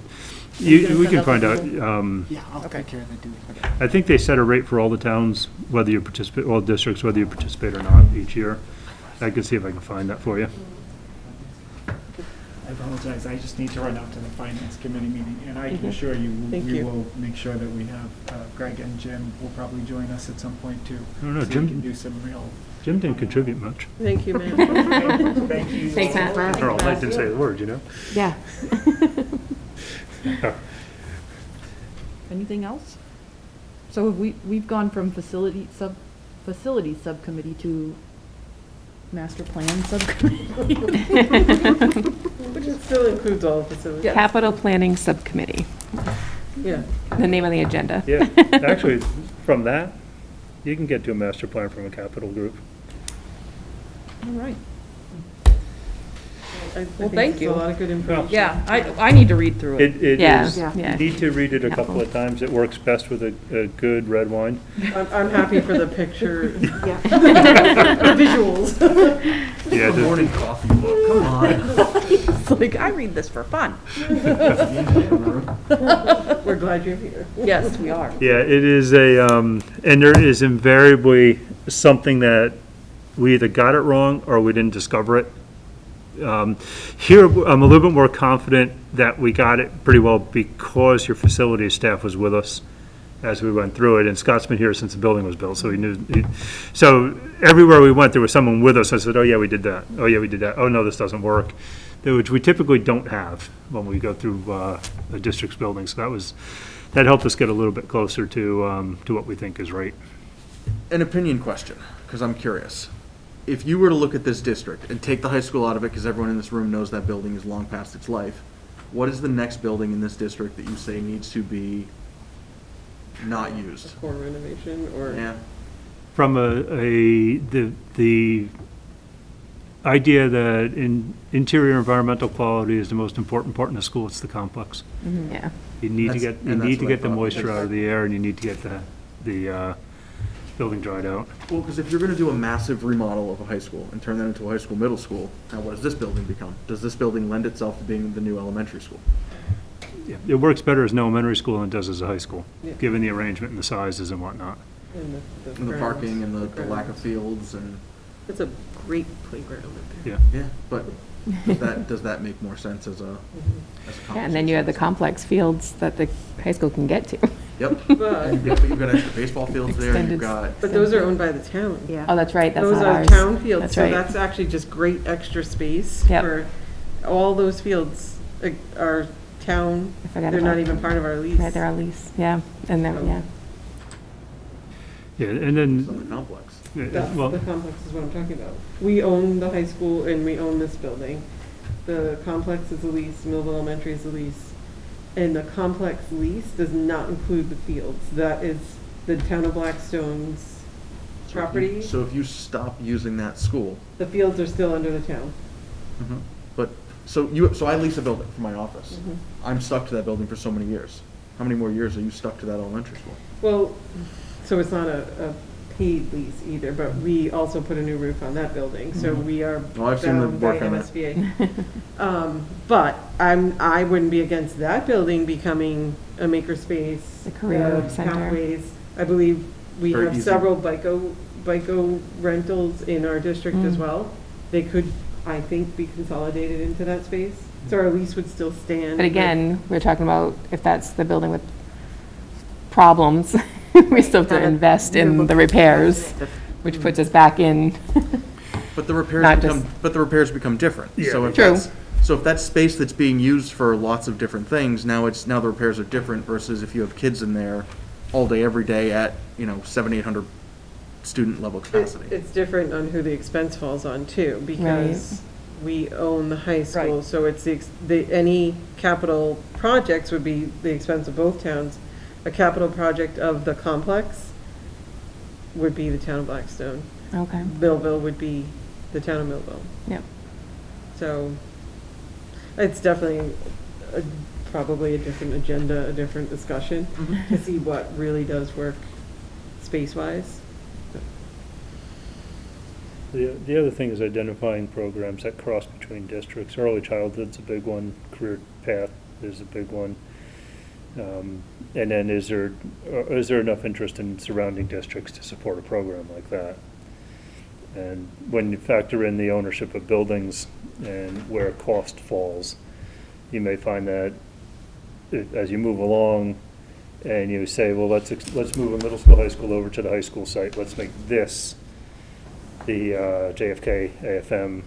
you gonna we send can out find the out. Google? Yeah, I'll take care of the doing. I think they set a rate for all the towns, whether you participate, all districts, whether you participate or not each year. I can see if I can find that for you. I apologize, I just need to run out to the finance committee meeting, and I can assure you, Thank we you. will make sure that we have, Greg and Jim will probably join us at some point too. I don't know, So we Jim- can do some real. Jim didn't contribute much. Thank you, ma'am. Thank you. Thanks, Matt. Or I didn't say the word, you know? Yeah. Anything else? So have we've gone from facility subcommittee to master plan subcommittee. Which still includes all facilities. Yeah. Capital Planning Subcommittee, Yeah. the name on the agenda. Yeah, actually, from that, you can get to a master plan from a capital group. All right. I think thank it's you. a lot of good information. Yeah, I need to read through it. It Yeah, is, yeah. you need to read it a couple of times. It works best with a good red wine. I'm happy for the picture. The visuals. Yeah, the- Morning coffee book, come on. It's like, I read this for fun. We're glad you're here. Yes, we are. Yeah, it is and there is invariably something that we either got it wrong or we didn't discover it. Here, I'm a little bit more confident that we got it pretty well because your facilities staff was with us as we went through it, and Scott's been here since the building was built, so he knew. So everywhere we went, there was someone with us. I said, oh yeah, we did that. Oh yeah, we did that. Oh no, this doesn't work. Which we typically don't have when we go through a district's building. So that helped us get a little bit closer to what we think is right. An opinion question, because I'm curious. if you were to look at this district and take the high school out of it, because everyone in this room knows that building is long past its life, what is the next building in this district that you say needs to be not A used? core renovation or? Yeah. From the idea that interior environmental quality is the most important part in the school, it's the complex. Yeah. You need to That's- get, you and need that's to what I get the thought. moisture out of the air, and you need to get the building dried out. Well, because if you're going to do a massive remodel of a high school and turn that into a high school, middle school, now what does this building become? Does this building lend itself to being the new elementary school? Yeah, it works better as an elementary school than it does as a high school, Yeah. given the arrangement and the sizes and whatnot. And And the parking and the lack of grounds. fields and, It's a great playground up there. Yeah. yeah, but does that make more sense as a, Mm-hmm. as a Yeah, and then you have the complex? complex fields that the high school can get to. Yep. But, Yeah, but you've got extra baseball fields there, Extended you've got, but those are owned by the town. Yeah. Oh, that's right, that's Those not are ours. town fields, That's so right. that's actually just great extra space Yep. for, all those fields are town, I forgot they're not about even part of our lease. Right, they're on lease, yeah, and then, yeah. Yeah, and it's then, on the complex. That's well, the complex is what I'm talking about. We own the high school and we own this building. The complex is a lease, Millville Elementary is a lease. And the complex lease does not include the fields. That is the town of Blackstone's So if you- property. So if you stop using that school, The fields are still under the town. but, so I lease a building for my office. I'm stuck to that building for so many years. How many more years are you stuck to that elementary school? Well, so it's not a paid lease either, but we also put a new roof on that building, so we are Oh, I've seen the bound by work on that. MSBA. But I wouldn't be against that building becoming a makerspace. The career center. Pathways. I believe we Very have easy. several BICO rentals in our district as well. They could, I think, be consolidated into that space, so our lease would still stand. But again, we're talking about if that's the building with problems, we still have to invest in the repairs, which puts us back in. But the repairs Not become different. So if True. that's space that's being used for lots of different things, now the repairs are different versus if you have kids in there all day, every day at, 700-800 student level capacity. It's different on who the expense falls on too, because we own the high school, Right. so it's any capital projects would be the expense of both towns. A capital project of the complex would be the town of Blackstone. Okay, Millville would be the town of Millville. yep. So it's definitely probably a different agenda, a different discussion to see what really does work space-wise. the other thing is identifying programs that cross between districts. Early childhood's a big one, career path is a big one. And then is there enough interest in surrounding districts to support a program like that? And when you factor in the ownership of buildings and where cost falls, you may find that as you move along and you say, well, let's move a middle school, high school over to the high school site. Let's make this the JFK AFM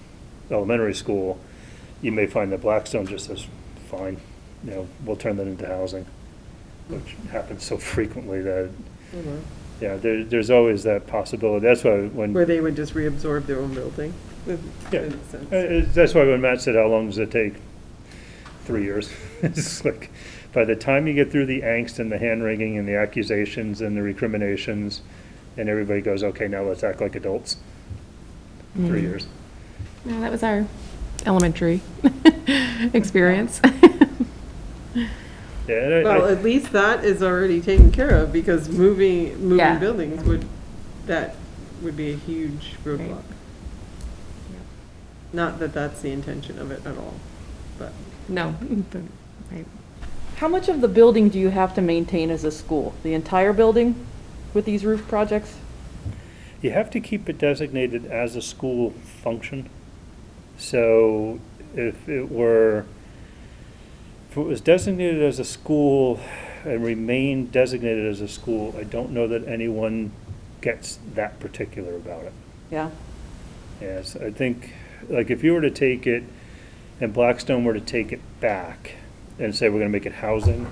elementary school. You may find that Blackstone just says, fine, we'll turn that into housing, which happens so frequently that, yeah, there's always that possibility. That's why when. Where they would just reabsorb their own building. Yeah. In a sense. That's why when Matt said, how long does it take? 3 years. It's like, by the time you get through the angst and the hand-wringing and the accusations and the recriminations, and everybody goes, okay, now let's act like adults. 3 years. No, that was our elementary experience. Yeah, and Well, at least that is already taken care of, because moving Yeah. buildings that would be a huge roadblock. Not that that's the intention of it at all, but. No, but, right. How much of the building do you have to maintain as a school? The entire building with these roof projects? you have to keep it designated as a school function. So if it was designated as a school and remained designated as a school, I don't know that anyone gets that particular about it. Yeah. Yes, I think, like, if you were to take it, and Blackstone were to take it back and say we're gonna make it housing,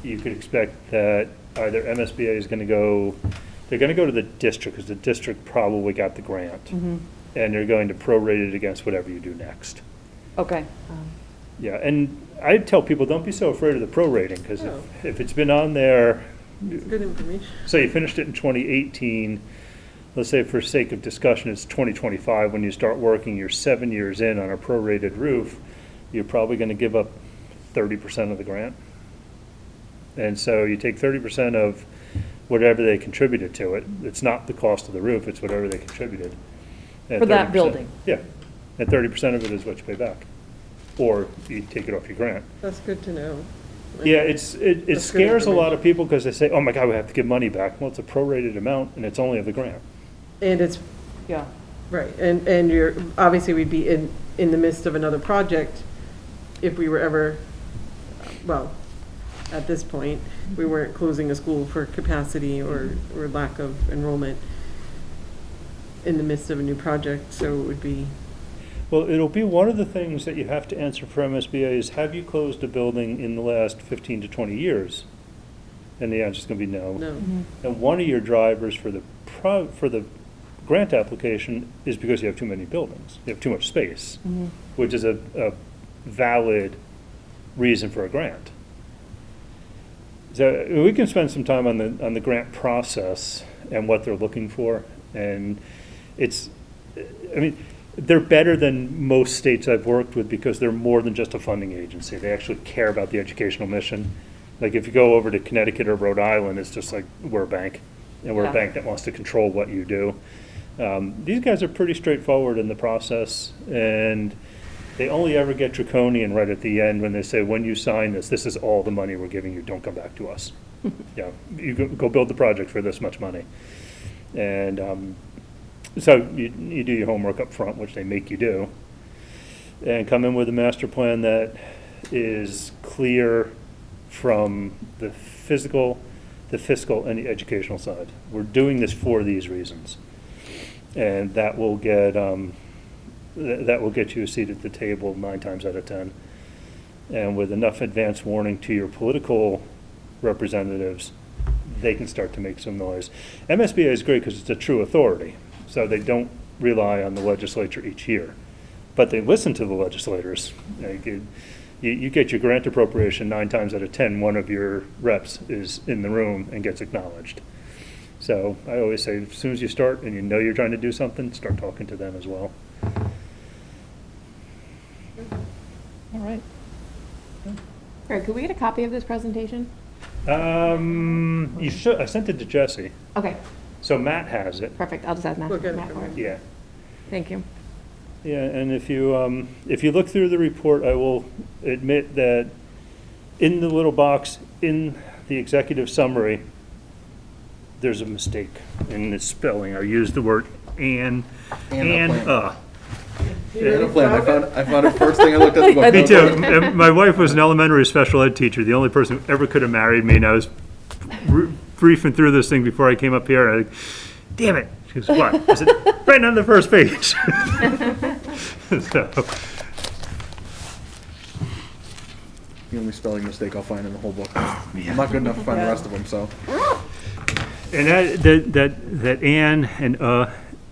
you could expect that either MSBA is gonna go, they're gonna go to the district, because the district probably got the grant. And they're going to prorate it against whatever you do next. Okay. Yeah, and I tell people, don't be so afraid of the prorating, because No. if it's been on there, It's good information. say you finished it in 2018, let's say for sake of discussion, it's 2025, when you start working, you're 7 years in on a prorated roof, you're probably gonna give up 30% of the grant. And so you take 30% of whatever they contributed to it. It's not the cost of the roof, it's whatever they contributed. And For that 30% building? Yeah, and 30% of it is what you pay back. Or you take it off your grant. That's good to know. Yeah, it That's good scares a lot of information. people because they say, oh my God, we have to give money back. Well, it's a prorated amount and it's only of the grant. And it's, Yeah. right, and you're, obviously, we'd be in the midst of another project if we were ever, well, at this point, we weren't closing a school for capacity or lack of enrollment in the midst of a new project, so it would be, Well, it'll be one of the things that you have to answer for MSBA is, have you closed a building in the last 15 to 20 years? And the answer's going to be no. no. And one of your drivers for the grant application is because you have too many buildings. You have too much space, which is a valid reason for a grant. So we can spend some time on the grant process and what they're looking for. And it's, I mean, they're better than most states I've worked with because they're more than just a funding agency. They actually care about the educational mission. Like if you go over to Connecticut or Rhode Island, it's just like, we're a bank, and we're Yeah. a bank that wants to control what you do. These guys are pretty straightforward in the process, and they only ever get draconian right at the end when they say, when you sign this, this is all the money we're giving you, don't come back to us. Yeah, you go build the project for this much money. And so you do your homework up front, which they make you do, and come in with a master plan that is clear from the fiscal, and the educational side. We're doing this for these reasons. And that will get you a seat at the table 9 times out of 10. And with enough advance warning to your political representatives, they can start to make some noise. MSBA is great because it's a true authority, so they don't rely on the legislature each year. But they listen to the legislators. Like you get your grant appropriation 9 times out of 10, one of your reps is in the room and gets acknowledged. So I always say, as soon as you start and you know you're trying to do something, start talking to them as well. All right. Greg, could we get a copy of this presentation? You should, I sent it to Jesse, Okay, so Matt has it. perfect. I'll just add Matt. We'll get it Matt from for it. Yeah. Thank you. Yeah, and if you look through the report, I will admit that in the little box, in the executive summary, there's a mistake in the spelling. I used the word and And a plan. Yeah. And a plan. I found it first thing I looked at. The book. Me too. And my wife was an elementary special ed teacher, the only person who ever could have married me, and I was briefing through this thing before I came up here, and damn it. She goes, what? I said, right on the first page. So, The only spelling mistake I'll find in the whole book. I'm not good enough to find the rest of them, so. and that and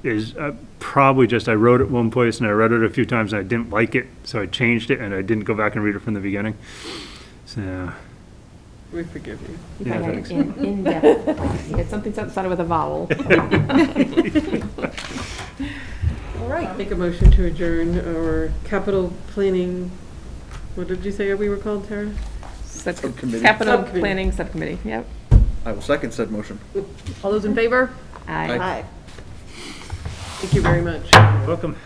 is probably just, I wrote it one place and I read it a few times and I didn't like it, so I changed it and I didn't go back and read it from the beginning. So, We forgive you. You Yeah, got thanks. an in-depth. You had something that started with a vowel. All right. Make a motion to adjourn our capital planning, what did you say we were called, Tara? Subcommittee. Capital Subcommittee. Planning Subcommittee, yep. I will second said motion. All those in favor? Aye. Aye. Thank you very much. welcome.